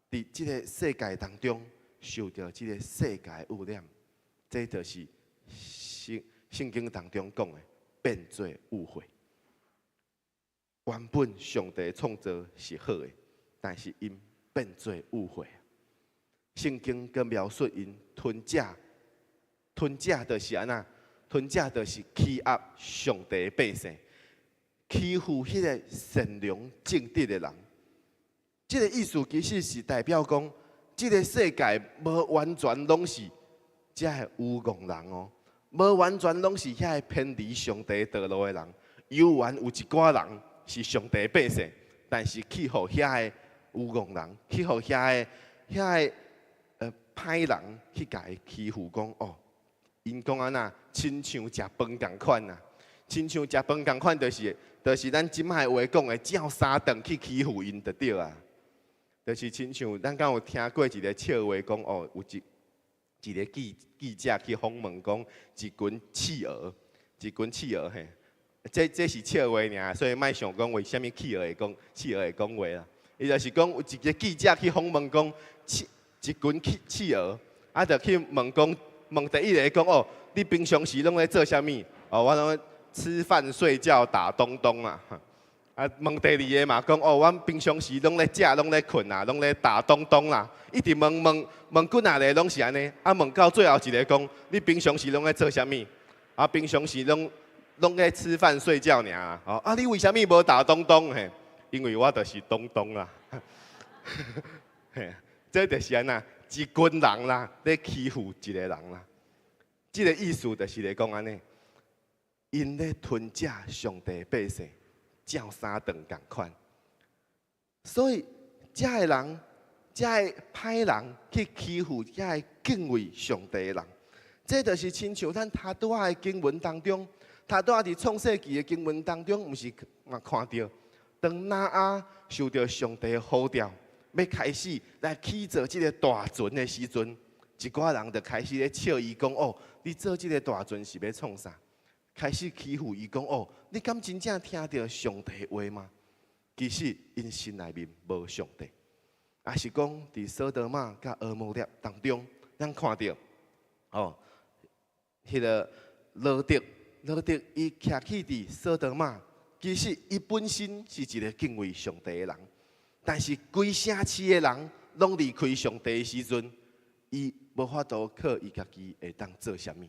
伫这个世界当中受到这个世界污染，这就是圣经当中讲的变做误会。原本上帝创造是好的，但是因变做误会。圣经佮描述因吞食就是安那，吞食就是欺压上帝的百姓，欺负迄个善良正直的人。这个意思其实是代表讲，这个世界无完全拢是这个有戆人哦，无完全拢是遐个偏离上帝道路的人。有一寡人是上帝的百姓，但是去互遐个有戆人，去互遐个歹人去甲伊欺负，讲哦，因讲安那，亲像食饭共款呐，亲像食饭共款，就是咱即摆话讲的，照三顿去欺负因就对啊。就是亲像咱敢有听过一个笑话，讲哦，有一个记者去访问，讲一群企鹅嘿，这是笑话尔，所以莫想讲为虾米企鹅会讲话啦。伊就是讲有一个记者去访问，讲一群企鹅，就去问第一个讲哦，你平常时拢咧做啥物？哦，我拢吃饭、睡觉、打东东啊。问第二个嘛，讲哦，我平常时拢咧食、拢咧困啊，拢咧打东东啦。一直问几下个拢是安尼，问到最后一个讲，你平常时拢咧做啥物？平常时拢咧吃饭、睡觉尔。哦，你为啥物无打东东？嘿，因为我就是东东啦。嘿。这就是安那一群人啦，咧欺负一个人啦。这个意思就是咧讲安尼，因咧吞食上帝百姓，照三顿共款。所以，这个人，这个歹人去欺负这个敬畏上帝的人，这就是亲像咱他拄仔的经文当中，他拄仔伫创世纪的经文当中，毋是嘛看到，当拿阿受到上帝的呼召。要开始来起做这个大船的时阵，一寡人就开始咧笑伊讲：哦，你做这个大船是要创啥？开始欺负伊讲：哦，你敢真正听到上帝话吗？其实因心内面无上帝，也是讲伫索多玛甲蛾摩列当中，咱看到哦，迄个罗德伊徛起伫索多玛，其实伊本身是一个敬畏上帝的人。但是，规城市的人拢离开上帝的时阵，伊无法度靠伊家己会当做啥物。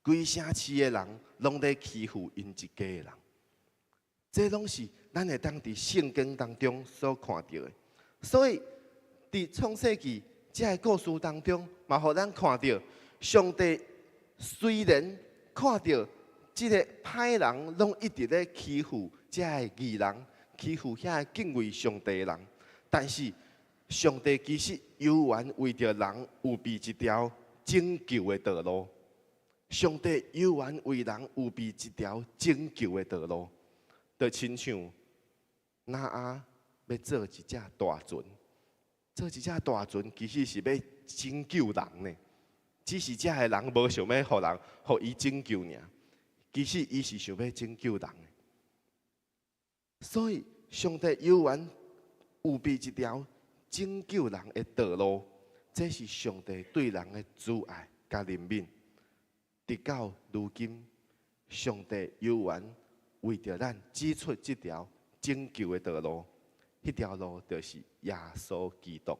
规城市的人拢咧欺负因一家的人，这拢是咱会当伫圣经当中所看到的。所以，伫创世纪这个故事当中，嘛，互咱看到上帝虽然看到即个歹人拢一直咧欺负这个义人，欺负遐敬畏上帝的人，但是上帝其实有缘为着人有备一条拯救的道路。上帝有缘为人有备一条拯救的道路，就亲像那阿要做一只大船，做一只大船其实是要拯救人呢。只是这个人无想要互人互伊拯救尔，其实伊是想要拯救人的。所以上帝有缘有备一条拯救人的道路，这是上帝对人的慈爱甲怜悯。直到如今，上帝有缘为着咱指出这条拯救的道路，迄条路就是耶稣基督。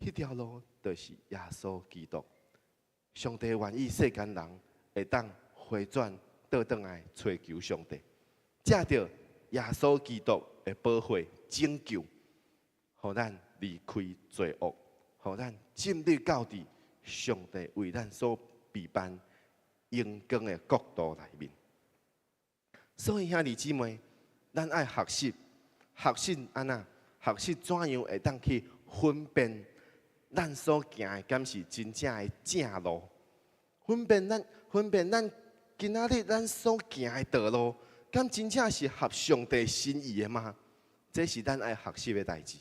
迄条路就是耶稣基督。上帝愿意世间人会当回转倒转来追求上帝，借着耶稣基督的保护拯救，互咱离开罪恶，互咱进入到伫上帝为咱所备办荣光的国度内面。所以兄弟姊妹，咱爱学习安那，学习怎样会当去分辨咱所行的敢是真正的正路，分辨咱今仔日咱所行的道路，敢真正是合上帝心意的吗？这是咱爱学习的代志。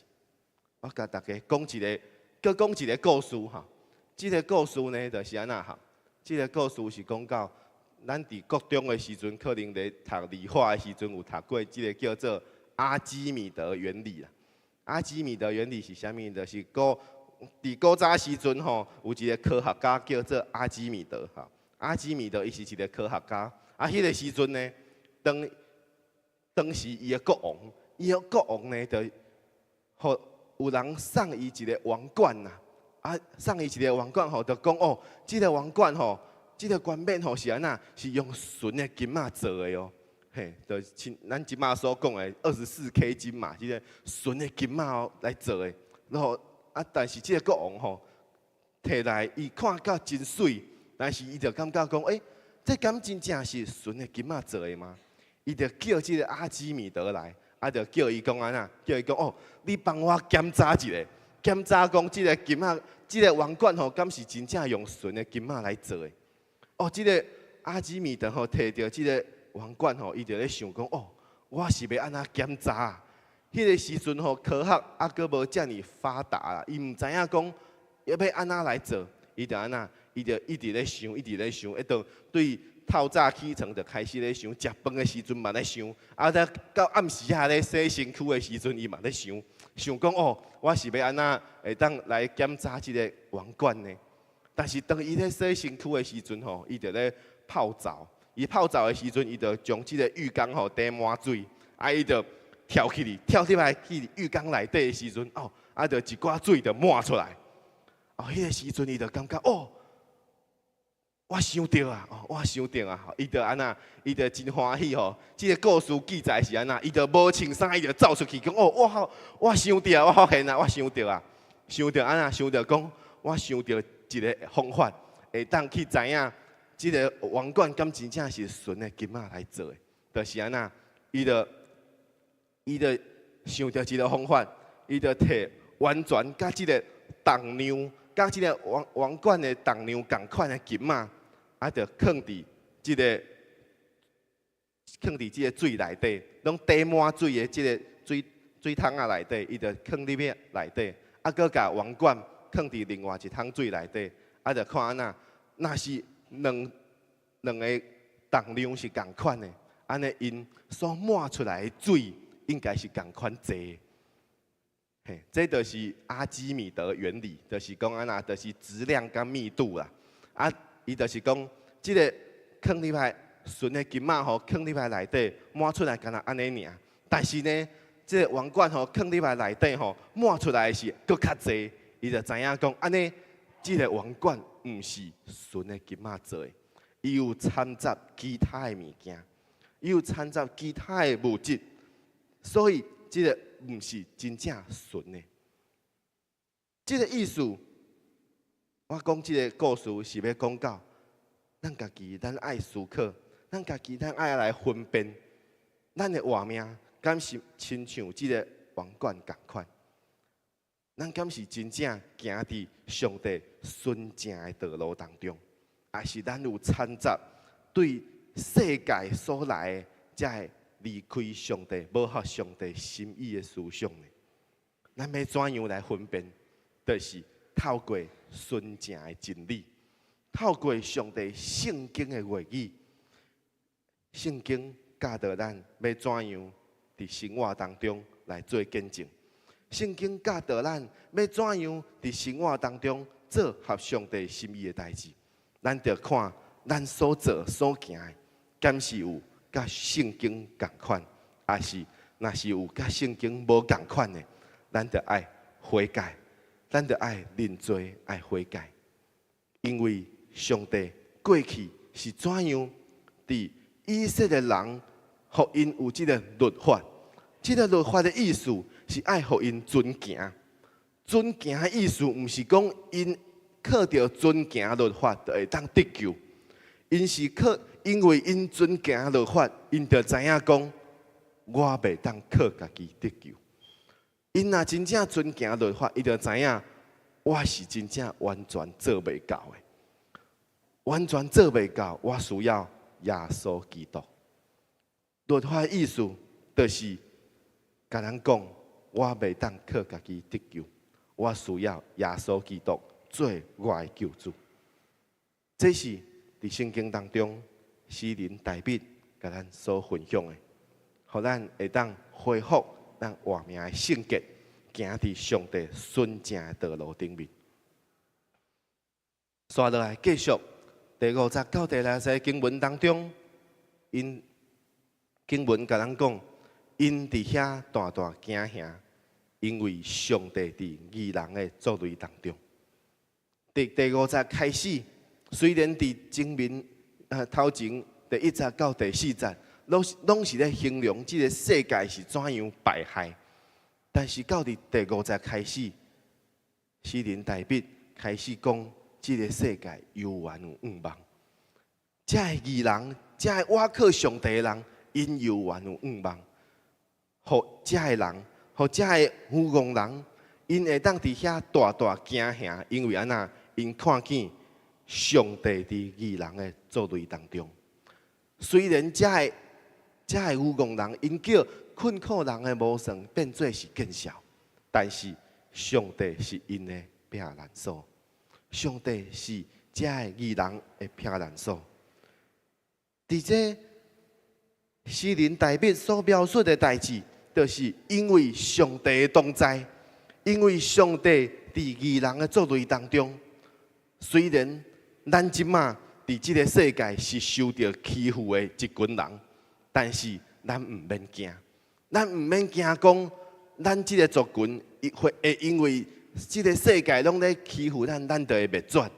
我甲大家讲一个，搁讲一个故事哈。这个故事呢，就是安那哈。这个故事是讲到，咱伫国中的时阵，可能咧读理化的时阵有读过，这个叫做阿基米德原理啦。阿基米德原理是啥物？就是伫古早时阵吼，有一个科学家叫做阿基米德哈。阿基米德伊是一个科学家，迄个时阵呢，当时伊的国王呢，就互有人送伊一个王冠呐。送伊一个王冠吼，就讲哦，这个王冠吼，这个冠冕吼是安那？是用纯的金仔做的哦。嘿，就咱即马所讲的24K 金嘛，这个纯的金仔哦来做的。然后但是这个国王吼，摕来伊看到真水，但是伊就感觉讲，这敢真正是纯的金仔做的吗？伊就叫这个阿基米德来，就叫伊讲安那，叫伊讲哦，你帮我检查一下。检查讲，这个金仔，这个王冠吼，敢是真正用纯的金仔来做的？哦，这个阿基米德吼，摕到这个王冠吼，伊就咧想讲，哦，我是要安怎检查啊？迄个时阵吼，科学阁无遮尔发达啦，伊毋知影讲要安怎来做，伊就安那，伊就一直咧想，一直对透早起床就开始咧想，食饭的时阵嘛咧想，到暗时下咧洗身躯的时阵，伊嘛咧想讲哦，我是要安怎会当来检查这个王冠呢？但是当伊咧洗身躯的时阵吼，伊就咧泡澡。伊泡澡的时阵，伊就将这个浴缸吼滴满水，伊就跳入来去浴缸内底的时阵，就一寡水就满出来。迄个时阵伊就感觉哦。我想到啊，伊就安那，伊就真欢喜吼。这个故事记载是安那，伊就无穿衫，伊就走出去讲哦，我想到，我发现啊，我想到安那，想到讲，我想到一个方法，会当去知影，这个王冠敢真正是纯的金仔来做的，就是安那，伊就想到一个方法，伊就摕完全甲这个重量，甲这个王冠的重量同款的金仔。就放伫这个水内底，拢滴满水的这个水桶仔内底，伊就放入去内底，搁甲王冠放伫另外一桶水内底，就看安那，若是两个重量是同款的，安尼因所满出来的水应该是同款济。嘿，这就是阿基米德原理，就是讲安那，就是质量跟密度啦。伊就是讲，这个放入来纯的金仔吼，放入来内底满出来，敢若安尼尔。但是呢，这个王冠吼，放入来内底吼，满出来是搁较济。伊就知影讲，安尼这个王冠毋是纯的金仔做的，伊有掺杂其他的物件，伊有掺杂其他的物质，所以这个毋是真正纯的。这个意思，我讲这个故事是要讲到，咱家己咱爱思考，咱家己咱爱来分辨，咱的活命敢是亲像这个王冠同款？咱敢是真正行伫上帝纯正的道路当中，还是咱有掺杂对世界所来的，才会离开上帝，无合上帝心意的思想呢？咱要怎样来分辨？就是透过纯正的真理，透过上帝圣经的话语，圣经教导咱要怎样伫生活当中来做见证。圣经教导咱要怎样伫生活当中做合上帝心意的代志，咱着看咱所做所行的，敢是有甲圣经同款，还是若是有甲圣经无同款的，咱着爱悔改，咱着爱认罪，爱悔改。因为上帝过去是怎样伫以色列人，互因有即个律法，即个律法的意思。是爱互因遵行，遵行的意思，毋是讲因靠着遵行律法就会当得救，因是因为因遵行律法，因就知影讲，我袂当靠家己得救。因若真正遵行律法，伊就知影我是真正完全做袂到的，完全做袂到，我需要耶稣基督。律法的意思就是甲人讲。我袂当靠家己得救，我需要耶稣基督做我的救主。这是伫圣经当中诗人大卫甲咱所分享的，互咱会当恢复咱活命的圣洁，行伫上帝纯正的道路顶面。刷落来继续第50到第60经文当中，因经文甲咱讲。因伫遐大大惊吓，因为上帝伫义人的作为当中。第50开始，虽然伫前面头前第1节到第4节，拢是咧形容这个世界是怎样败坏，但是到伫第50开始，诗人大卫开始讲，这个世界犹原有盼望。这个义人，这个倚靠上帝的人，因犹原有盼望。互遮个人，互遮个愚戆人，因会当伫遐大大惊吓，因为安那，因看见上帝伫义人的作为当中。虽然遮个愚戆人，因叫困苦人的无算变做是见笑，但是上帝是因的避难所，上帝是遮个义人的避难所。伫这诗人大卫所描述的代志。就是因为上帝的同在，因为上帝伫义人的作为当中，虽然咱即马伫即个世界是受到欺负的一群人，但是咱毋免惊，咱毋免惊讲，咱即个族群会因为即个世界拢咧欺负咱，咱就会灭绝，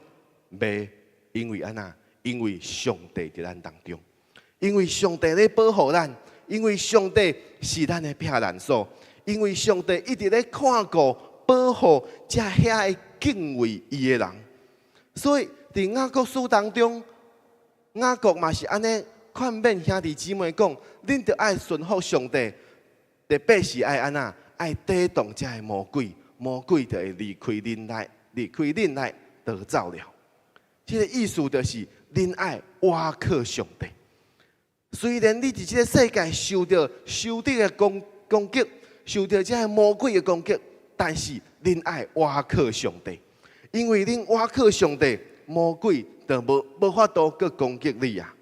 袂因为安那，因为上帝伫咱当中，因为上帝咧保护咱。因为上帝是咱的避难所，因为上帝一直咧看顾、保护遮遐敬畏伊的人，所以伫雅各书当中，雅各嘛是安尼劝勉兄弟姊妹讲：，恁着爱顺服上帝，特别是爱安那爱抵挡遮个魔鬼，魔鬼就会离开恁来逃走了。这个意思就是，恁爱倚靠上帝。虽然你伫这个世界受到敌的攻击，受到这魔鬼的攻击，但是恁爱倚靠上帝，因为恁倚靠上帝，魔鬼就无法度去攻击你啊！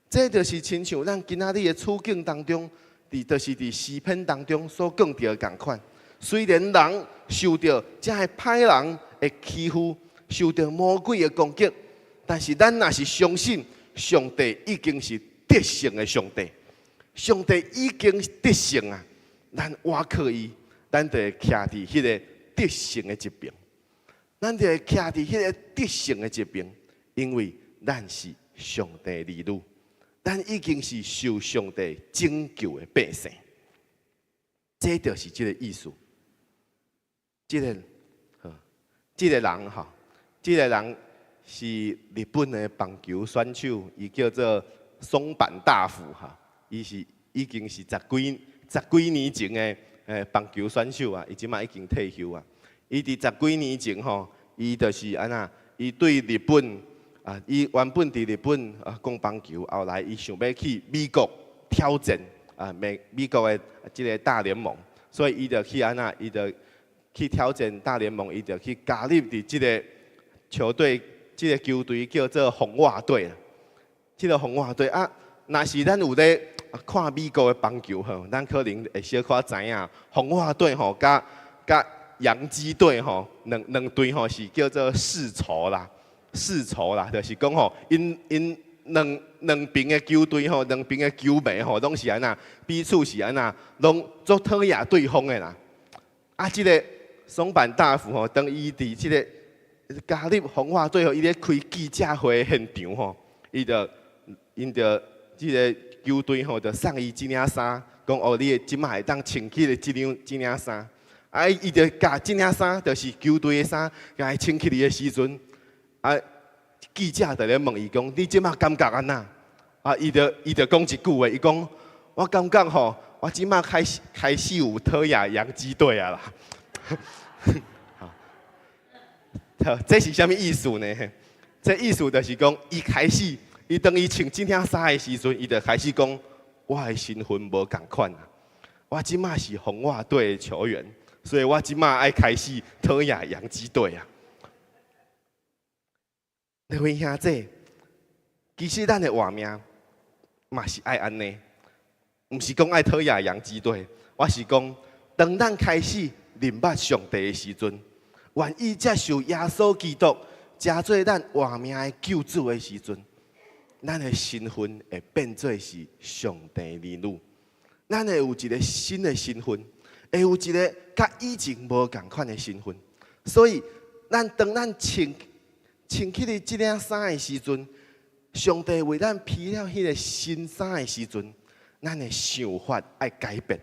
这就是亲像咱今仔日的处境当中，就是伫诗篇当中所讲到的同款。虽然人受到这歹人的欺负，受到魔鬼的攻击，但是咱若是相信上帝已经是得胜的上帝，上帝已经得胜啊！咱倚靠伊，咱就会徛伫迄个得胜的一边，咱就会徛伫迄个得胜的一边，因为咱是上帝儿女，咱已经是受上帝拯救的百姓。这就是这个意思。这个这个人哈，这个人是日本的棒球选手，伊叫做松坂大辅哈。伊是已经是十几年前的棒球选手啊，伊即马已经退休啊。伊伫10几年前吼，伊就是安那，伊对日本啊，伊原本伫日本讲棒球，后来伊想要去美国挑战啊，美国的即个大联盟，所以伊就去安那，伊就去挑战大联盟，伊就去加入伫即个球队，即个球队叫做红袜队啦。即个红袜队啊，若是咱有咧看美国的棒球吼，咱可能会小可知影，红袜队吼甲洋基队吼两队吼是叫做世仇啦，就是讲吼因两边的球队吼，两边的球迷吼，拢是安那彼此是安那，拢做讨厌对方的啦。啊，即个松坂大辅吼，当伊伫即个加入红袜队吼，伊咧开记者会现场吼，因着即个球队吼，就送伊一领衫，讲哦，你即摆会当穿起的即领衫。啊，伊就甲即领衫，就是球队的衫，甲伊穿起嚟的时阵，啊，记者就咧问伊讲：你即摆感觉安那？啊，伊就讲一句话，伊讲：我感觉吼，我即摆开始有讨厌洋基队啊啦。好，这是啥物意思呢？这意思就是讲，伊开始，伊当伊穿即领衫的时阵，伊就开始讲：我的身份无共款啊，我即摆是红袜队的球员。所以我即马爱开始讨厌洋基队啊！各位兄弟，其实咱的活命嘛是爱安尼，毋是讲爱讨厌洋基队，我是讲，当咱开始认捌上帝的时阵，愿意接受耶稣基督，加做咱活命的救主的时阵，咱的身份会变做是上帝儿女，咱会有一个新的身份。会有一个甲以前无共款的身份，所以当咱穿起哩即领衫的时阵，上帝为咱披了迄个新衫的时阵，咱的想法爱改变。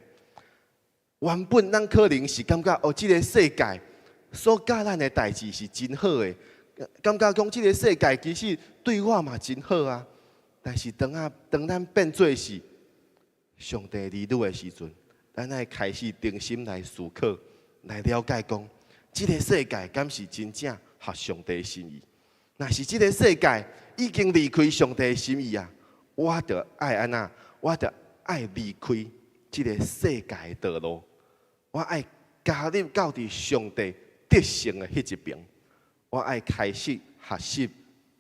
原本咱可能是感觉哦，即个世界所教咱的代志是真好的，感觉讲即个世界其实对我嘛真好啊。但是当咱变做是上帝儿女的时阵，咱爱开始定心来思考，来了解讲，这个世界敢是真正合上帝的心意？若是这个世界已经离开上帝的心意啊，我着爱安那，我着爱离开这个世界的道路，我爱加入到伫上帝得胜的迄一边，我爱开始学习，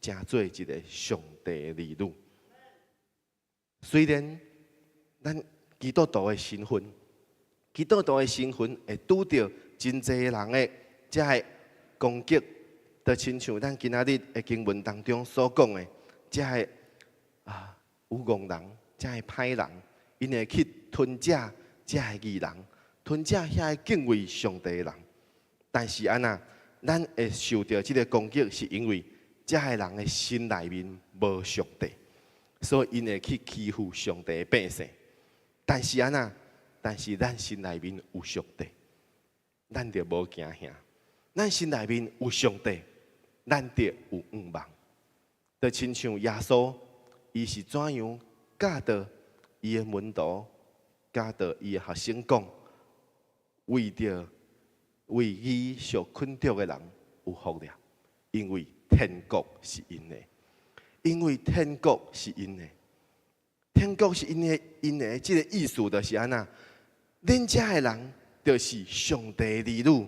成做一个上帝的儿女。虽然咱基督徒的身份。基督徒的身份会拄到真侪人的这攻击，就亲像咱今仔日的经文当中所讲的，这有戆人，这歹人，因会去吞食这义人，吞食遐敬畏上帝的人。但是安那，咱会受到这个攻击，是因为这人的心内面无上帝，所以因会去欺负上帝的百姓。但是安那。但是咱心内面有上帝，咱就无惊吓。咱心内面有上帝，咱就有盼望。就亲像耶稣，伊是怎样教导伊的门徒，教导伊的学生讲，为伊受困住的人有福了，因为天国是因的，因为天国是因的，天国是因的，这个意思就是安那。恁遮的人就是上帝的儿女，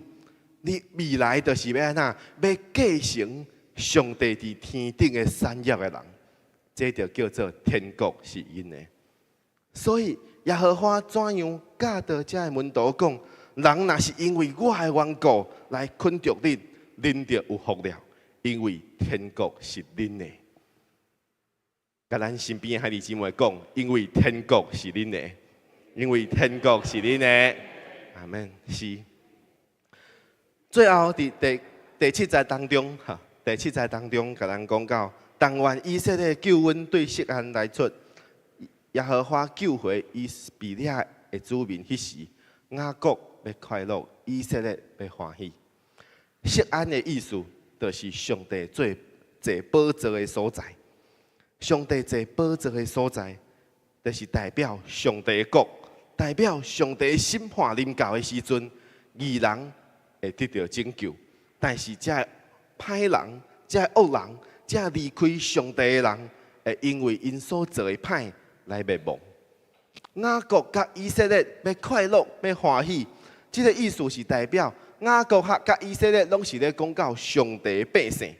你未来就是要安那，要继承上帝伫天顶的产业的人，这就叫做天国是因的。所以耶和华怎样教导遮的门徒讲，人若是因为我的缘故来困着恁，恁就有福了，因为天国是恁的。甲咱身边的兄弟姊妹讲，因为天国是恁的。因为天国是恁的，阿门。是。最后伫第7节当中，第7节当中，甲咱讲到，但愿以色列救恩对锡安来出，耶和华救回以比利亚的子民迄时，雅各要快乐，以色列要欢喜。锡安的意思，就是上帝做坐宝座的所在。上帝坐宝座的所在，就是代表上帝的国，代表上帝审判临到的时阵，义人会得到拯救。但是这歹人、这恶人、这离开上帝的人，会因为因所做的歹来灭亡。雅各甲以色列要快乐，要欢喜，这个意思是代表雅各甲以色列拢是咧讲到上帝的百姓。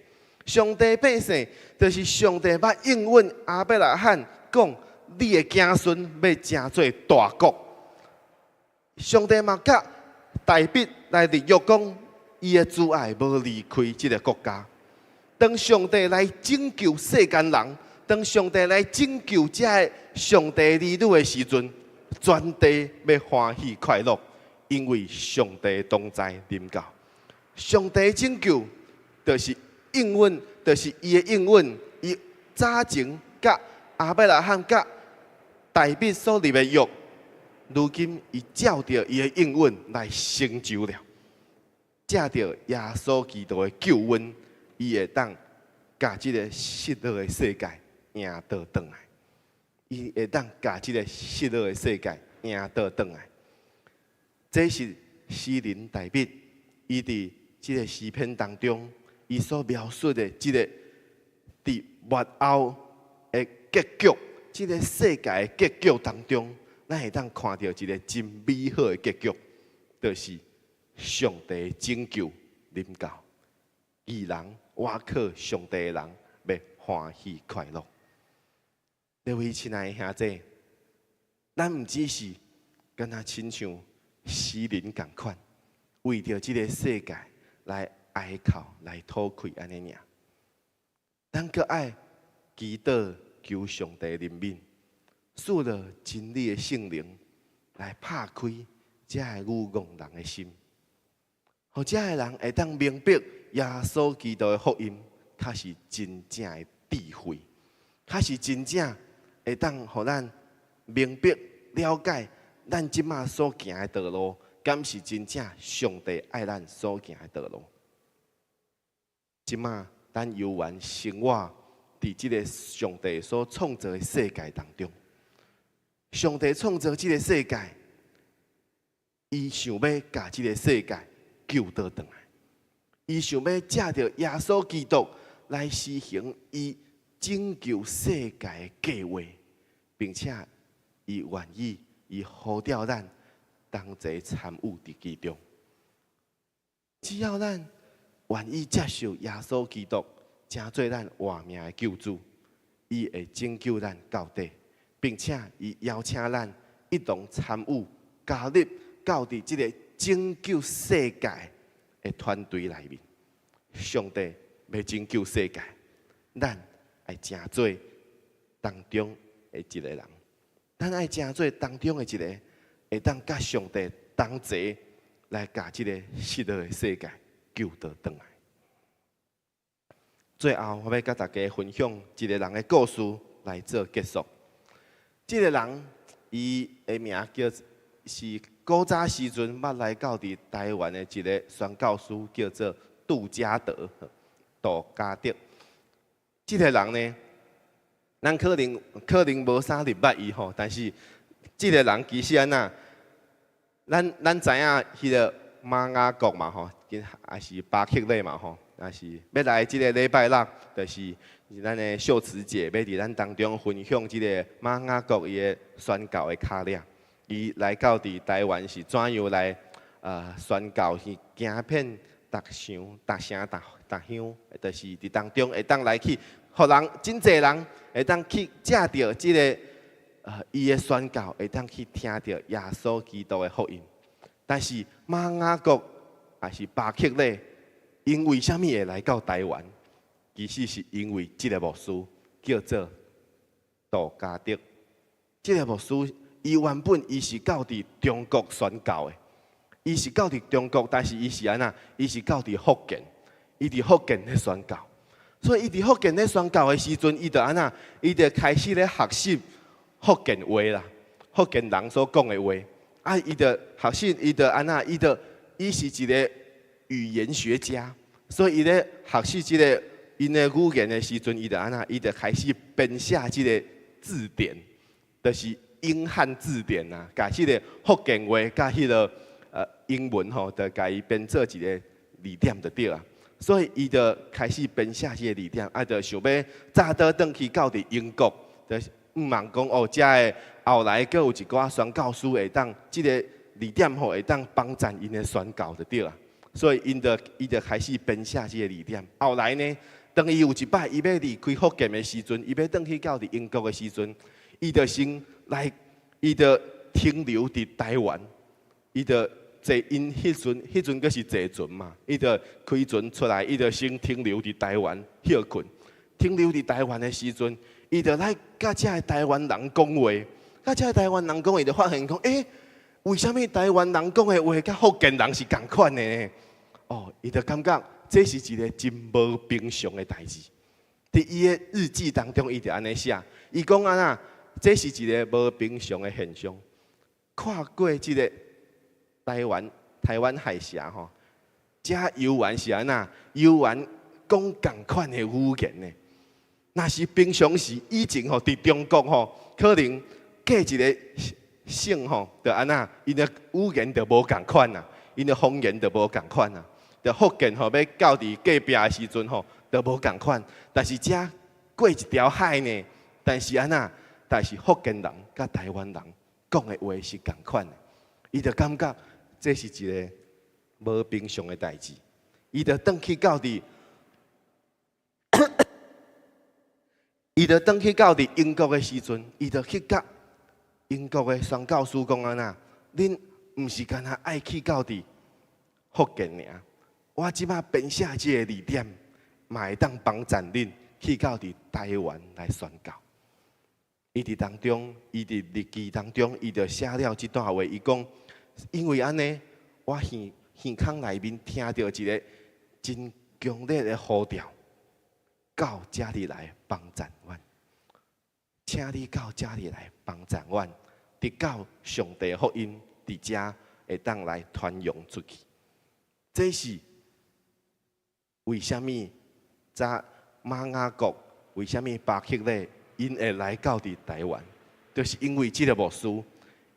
上帝的百姓就是上帝捌应允亚伯拉罕讲，你的子孙要成做大国。上帝嘛甲大卫来立约讲，伊的阻碍无离开这个国家。当上帝来拯救世间人，当上帝来拯救这个上帝儿女的时阵，全地要欢喜快乐，因为上帝同在临到。上帝拯救就是应允，就是伊的应允，伊早前甲亚伯拉罕甲大卫所立的约，如今伊照着伊的应允来成就了。借着耶稣基督的救恩，伊会当甲即个失落的世界赢倒转来。伊会当甲即个失落的世界赢倒转来。这是诗人大卫，伊伫即个诗篇当中，伊所描述的即个伫末后的结局，即个世界的结局当中，咱会当看到一个真美好的结局，就是上帝拯救临到，义人倚靠上帝的人要欢喜快乐。各位亲爱的兄弟，咱毋只是敢若亲像诗人共款，为着即个世界来哀哭、来吐气安尼尔。咱阁爱祈祷求上帝怜悯，使了真理的圣灵来拍开这个愚戆人的心，互这个人会当明白耶稣基督的福音，它是真正的智慧，它是真正会当互咱明白了解咱即马所行的道路，敢是真正上帝爱咱所行的道路。即马咱游玩生活伫即个上帝所创造的世界当中，上帝创造即个世界，伊想要甲即个世界救倒转来，伊想要借着耶稣基督来实行伊拯救世界的计划，并且伊愿意伊呼召咱同齐参与伫其中。只要咱愿意接受耶稣基督，成做咱活命的救主，伊会拯救咱到底，并且伊邀请咱一同参与加入到伫即个拯救世界的团队内面。上帝要拯救世界，咱爱成做当中的一个人，咱爱成做当中的一个会当甲上帝同齐来甲即个失落的世界救倒转来。最后，我要甲大家分享一个人的故事来做结束。这个人，伊的名叫是古早时阵捌来到伫台湾的一个宣教师，叫做杜嘉德。这个人呢，咱可能无啥入捌伊吼，但是这个人其实安那，咱知影迄个马雅各嘛吼，也是巴克勒嘛吼。也是要来即个礼拜六，就是咱的秀慈姐要伫咱当中分享即个马雅各伊的宣教的脚领。伊来到伫台湾是怎样来宣教？是行遍逐城、逐乡，就是伫当中会当来去，互人真侪人会当去借着即个伊的宣教，会当去听到耶稣基督的福音。但是马雅各也是巴克勒。因为什么会来到台湾？其实是因为这个牧师叫做杜嘉德。这个牧师，伊原本伊是到伫中国宣教的，伊是到伫中国，但是伊是安那？伊是到伫福建，伊伫福建咧宣教。所以伊伫福建咧宣教的时阵，伊就安那？伊就开始咧学习福建话啦，福建人所讲的话。啊，伊的学习，伊的安那，伊是一个语言学家，所以伊咧学习即个因的语言的时阵，伊就安那，伊就开始编写即个字典，就是英汉字典啊，甲迄个福建话甲迄个英文吼，就甲伊编做一个字典就对啊。所以伊就开始编写即个字典，啊，就想要早倒转去到伫英国，就是毋茫讲哦，遮的后来阁有一寡宣教师会当即个字典吼会当帮助因的宣教就对啊。所以伊就开始编写即个字典。后来呢，当伊有一摆伊要离开福建的时阵，伊要转去到伫英国的时阵，伊就先来，伊就停留伫台湾，伊就坐因迄阵阁是坐船嘛，伊就开船出来，伊就先停留伫台湾休困。停留伫台湾的时阵，伊就来甲遮的台湾人讲话，甲遮的台湾人讲话，就发现讲，为什么台湾人讲的话甲福建人是共款的呢？哦，伊就感觉这是一个真无平常的代志。伫伊的日记当中，伊就安尼写，伊讲安那，这是一个无平常的现象。跨过即个台湾海峡吼，遮游玩是安那，游玩讲共款的语言呢。若是平常时以前吼，伫中国吼，可能过一个省吼，就安那，因的语言就无共款啦，因的方言就无共款啦。就福建吼，要到伫隔壁的时阵吼，就无共款。但是遮过一条海呢，但是安那，但是福建人甲台湾人讲的话是共款的。伊就感觉这是一个无平常的代志。伊就转去到伫。伊就转去到伫英国的时阵，伊就去甲英国的宣教师讲安那，恁毋是干那爱去到伫福建尔，我即摆编写即个字典，嘛会当帮助恁去到伫台湾来宣教。伊伫当中，伊伫日记当中，伊就写了即段话，伊讲，因为安尼，我耳孔内面听到一个真强烈的呼召。到遮里来帮助阮，请你到遮里来帮助阮，得到上帝福音，伫遮会当来传扬出去。这是为什么？在马雅国为什么巴克勒因会来到伫台湾？就是因为这个牧师，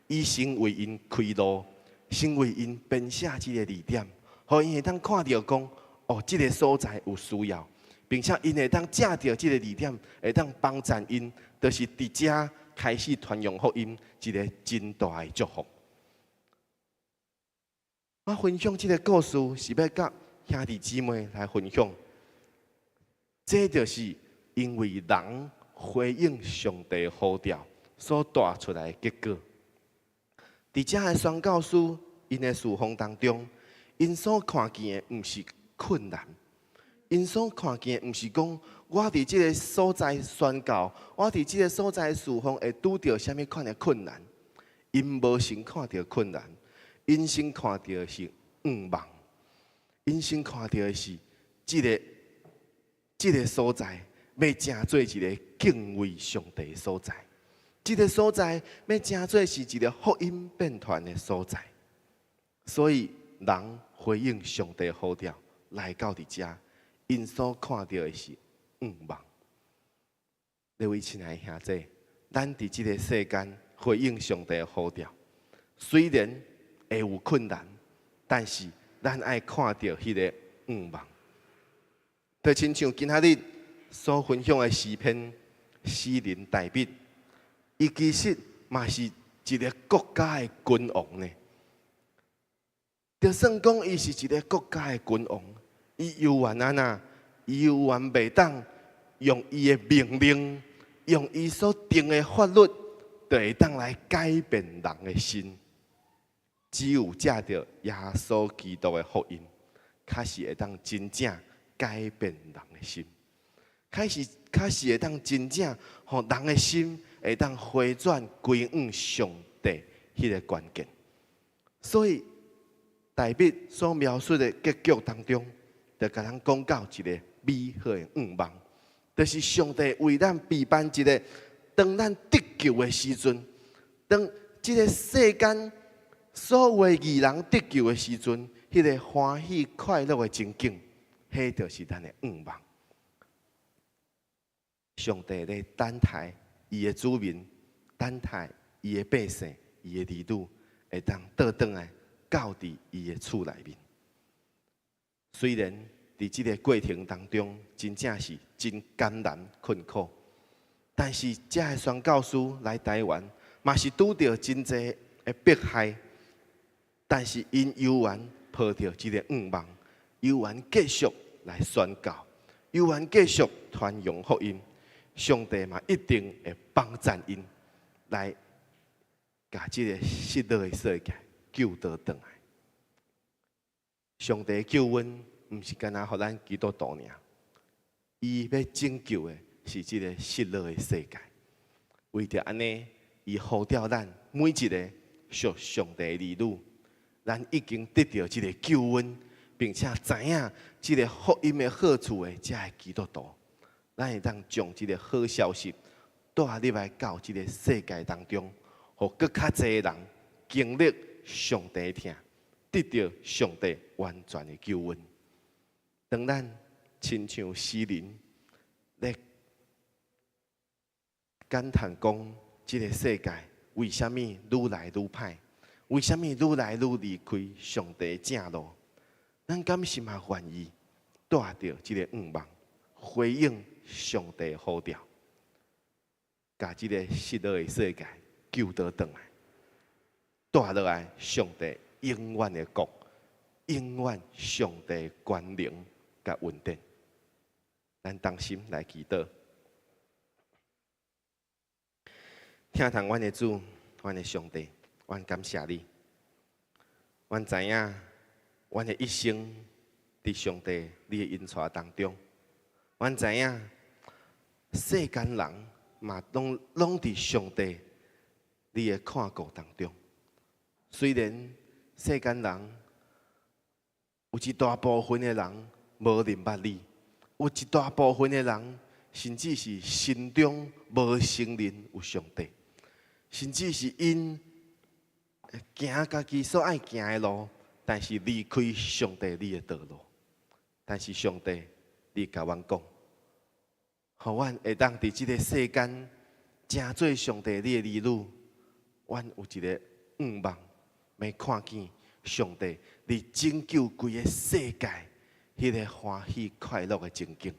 伊先为因开路，先为因编写这个字典，互因会当看到讲，哦，这个所在有需要。并且因会当借着这个字典，会当帮助因，就是伫遮开始传扬福音，一个真大的祝福。我分享这个故事，是要甲兄弟姊妹来分享。这就是因为人回应上帝的呼召所带出来的结果。伫遮的宣教师，因的事奉当中，因所看见的毋是困难。因所看见的，毋是讲我伫即个所在宣教，我伫即个所在事奉会拄到什么款的困难。因无先看到困难，因先看到的是望，因先看到的是即个所在，要成做一个敬畏上帝的所在。即个所在要成做是一个福音变传的所在。所以人回应上帝的呼召，来到伫遮。因所看到的是望。各位亲爱的兄弟，咱伫这个世间回应上帝的呼召，虽然会有困难，但是咱爱看到迄个望。就亲像今仔日所分享的诗篇，诗人大卫，伊其实嘛是一个国家的君王呢。就算讲伊是一个国家的君王。伊犹原安那，伊犹原袂当用伊的命令，用伊所定的法律，就会当来改变人的心。只有借着耶稣基督的福音，开始会当真正改变人的心，开始会当真正互人的心会当回转归向上帝迄个关键。所以大卫所描述的结局当中，就甲咱讲到一个美好的望，就是上帝为咱备办一个，当咱得救的时阵，当这个世间所有的义人得救的时阵，迄个欢喜快乐的情景，迄就是咱的愿望。上帝咧等待伊的子民，等待伊的百姓，伊的儿女会当倒转来到伫伊的厝内面。虽然伫即个过程当中，真正是真艰难困苦，但是遮个宣教师来台湾，嘛是拄着真济的迫害，但是因犹原抱着即个愿望，犹原继续来宣教，犹原继续传扬福音。上帝嘛一定会帮赞因，来把即个失落的世界救倒转来。上帝救恩毋是干那互咱基督徒尔，伊要拯救的是即个失落的世界。为着安尼，伊呼召咱每一个属上帝的儿女，咱已经得到即个救恩，并且知影即个福音的好处的，才会基督徒。咱会当将即个好消息带入来到即个世界当中，互更较侪人经历上帝的疼，得到上帝完全的救恩。当咱亲像诗人咧感叹讲，即个世界为虾米愈来愈歹？为虾米愈来愈离开上帝的正路？咱敢是嘛愿意带着即个愿望，回应上帝呼召，把即个失落的世界救倒转来，带落来上帝永远的国，永远上帝的权能甲稳定。咱同心来祈祷，听从阮的主，阮的上帝，阮感谢你。阮知影，阮的一生伫上帝你的恩赐当中。阮知影，世间人嘛拢伫上帝你的看顾当中。虽然世间人有一大部分的人无认捌你，有一大部分的人甚至是心中无承认有上帝，甚至是因行家己所爱行的路，但是离开上帝你的道路。但是上帝，你甲阮讲，互阮会当伫即个世间，成做上帝你的儿女，阮有一个愿望，要看见上帝你拯救规个世界，迄个欢喜快乐的情景。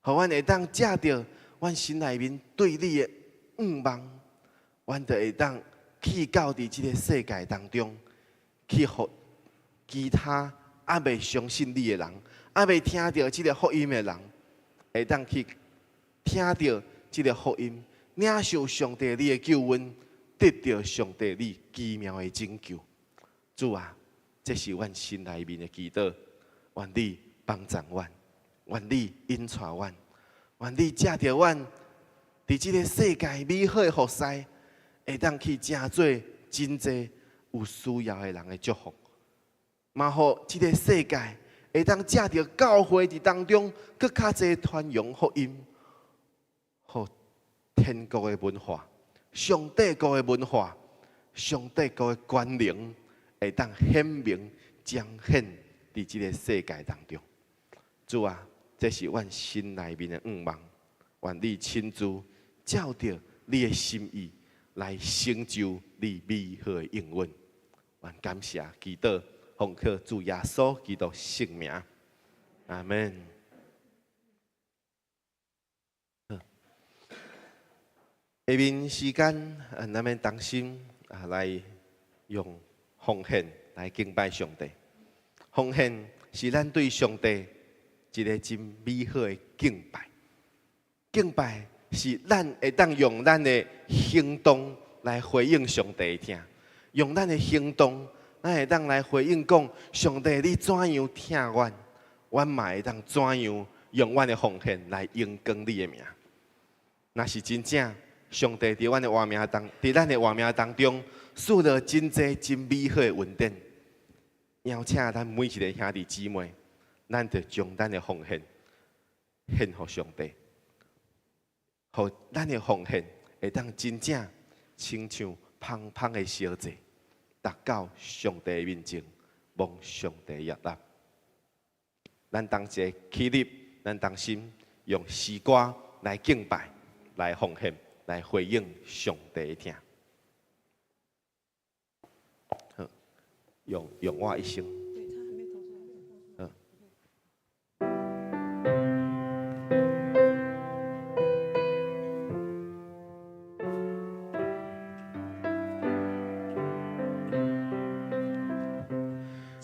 互阮会当借着阮心内面对你的愿望，阮就会当去到伫即个世界当中，去互其他还未相信你的人，还未听到即个福音的人，会当去听到即个福音，领受上帝你的救恩，得到上帝你奇妙的拯救。主啊，这是阮心内面的祈祷，愿你帮助阮，愿你引带阮，愿你借着阮伫即个世界美好的福祉，会当去成做真济有需要的人的祝福。嘛，互即个世界会当借着教会伫当中，更较侪传扬福音，互天国的文化、上帝国的文化、上帝国的权能，会当显明彰显伫即个世界当中。主啊，这是阮心内面的愿望，愿你亲自照着你的心意来成就你美好的应允。愿感谢祈祷。奉靠主耶稣基督圣名，阿门。下面时间，咱们同心来用奉献来敬拜上帝。奉献是咱对上帝一个真美好的敬拜。敬拜是咱会当用咱的行动来回应上帝的听，用咱的行动。咱会当来回应讲，上帝你怎样听阮，阮嘛会当怎样用阮的奉献来荣光你的名。若是真正，上帝伫咱的活命当中，赐了真济真美好的恩典，邀请咱每一个兄弟姊妹，咱就将咱的奉献献予上帝，互咱的奉献会当真正亲像芳芳的烧祭。达到上帝的面前，望上帝悦纳。咱同齐起立，咱同心用诗歌来敬拜、来奉献、来回应上帝的听。好，用我一生。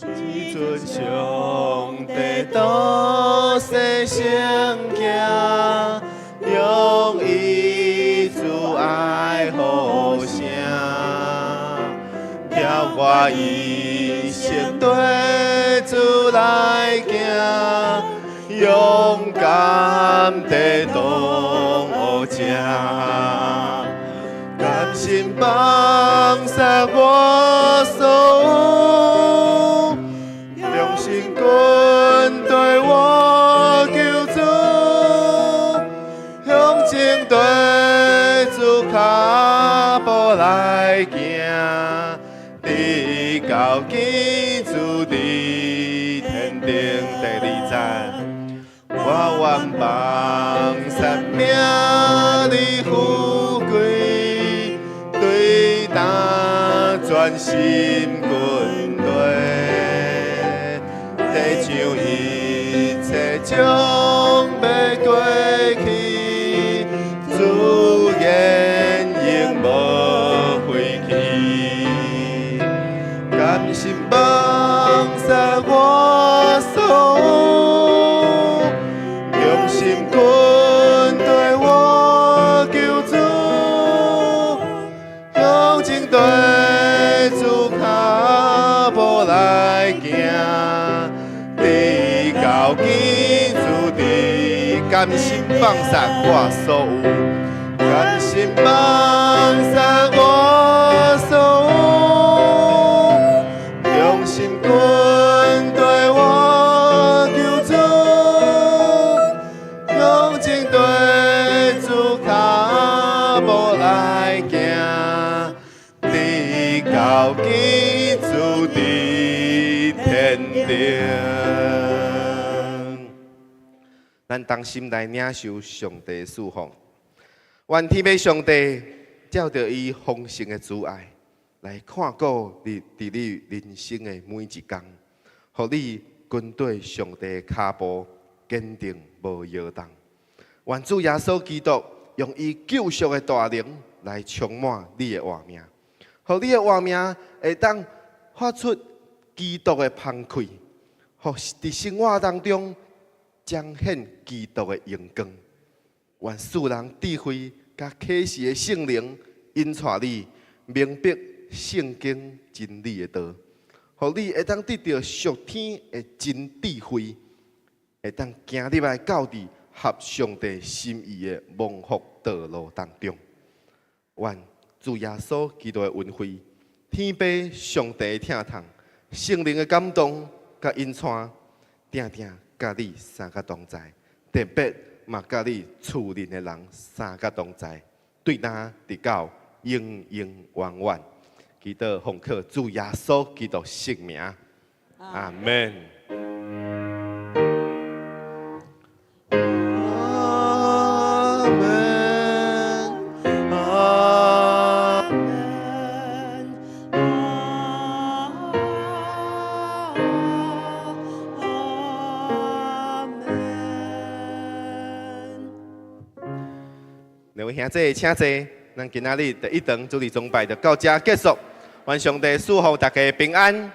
只尊上帝多世圣行，用伊主爱互声，叫我一生对主来行，勇敢地当好正，甘心放下我所有。用心滚对我求助，向前对主脚步来行，直到见主伫天顶第二站，我愿放下名利富贵，对答专心滚对。地上一切将要过去，主言永无废弃。甘心放下我所有，用心滚对我求助，向前对主脚步来行。到见主地，甘心放下我所有，甘心放下我所有，用心滚对我求助，用情对主脚步来行，直到见主地天顶。咱当心来领受上帝赐福，愿天父上帝照着伊丰盛的慈爱，来看顾你人生的每一天，互你跟对上帝的脚步，坚定无摇动。愿主耶稣基督用伊救赎的大能来充满你的活命，互你的活命会当发出基督的芳气，互伫生活当中。彰显基督的荣光，愿世人智慧甲启示的圣灵引带你明白圣经真理的道，互你会当得到属天的真智慧，会当行入来到底合上帝心意的蒙福道路当中。愿主耶稣基督的恩惠、天父上帝的疼痛、圣灵的感动甲引带，定定。甲你三个同在，特别嘛甲你厝邻的人三个同在，对咱直到永永远远。祈祷奉靠主耶稣基督圣名，阿门。两位兄弟，请坐。咱今仔日第一堂主日崇拜就到这结束。愿上帝祝福大家平安。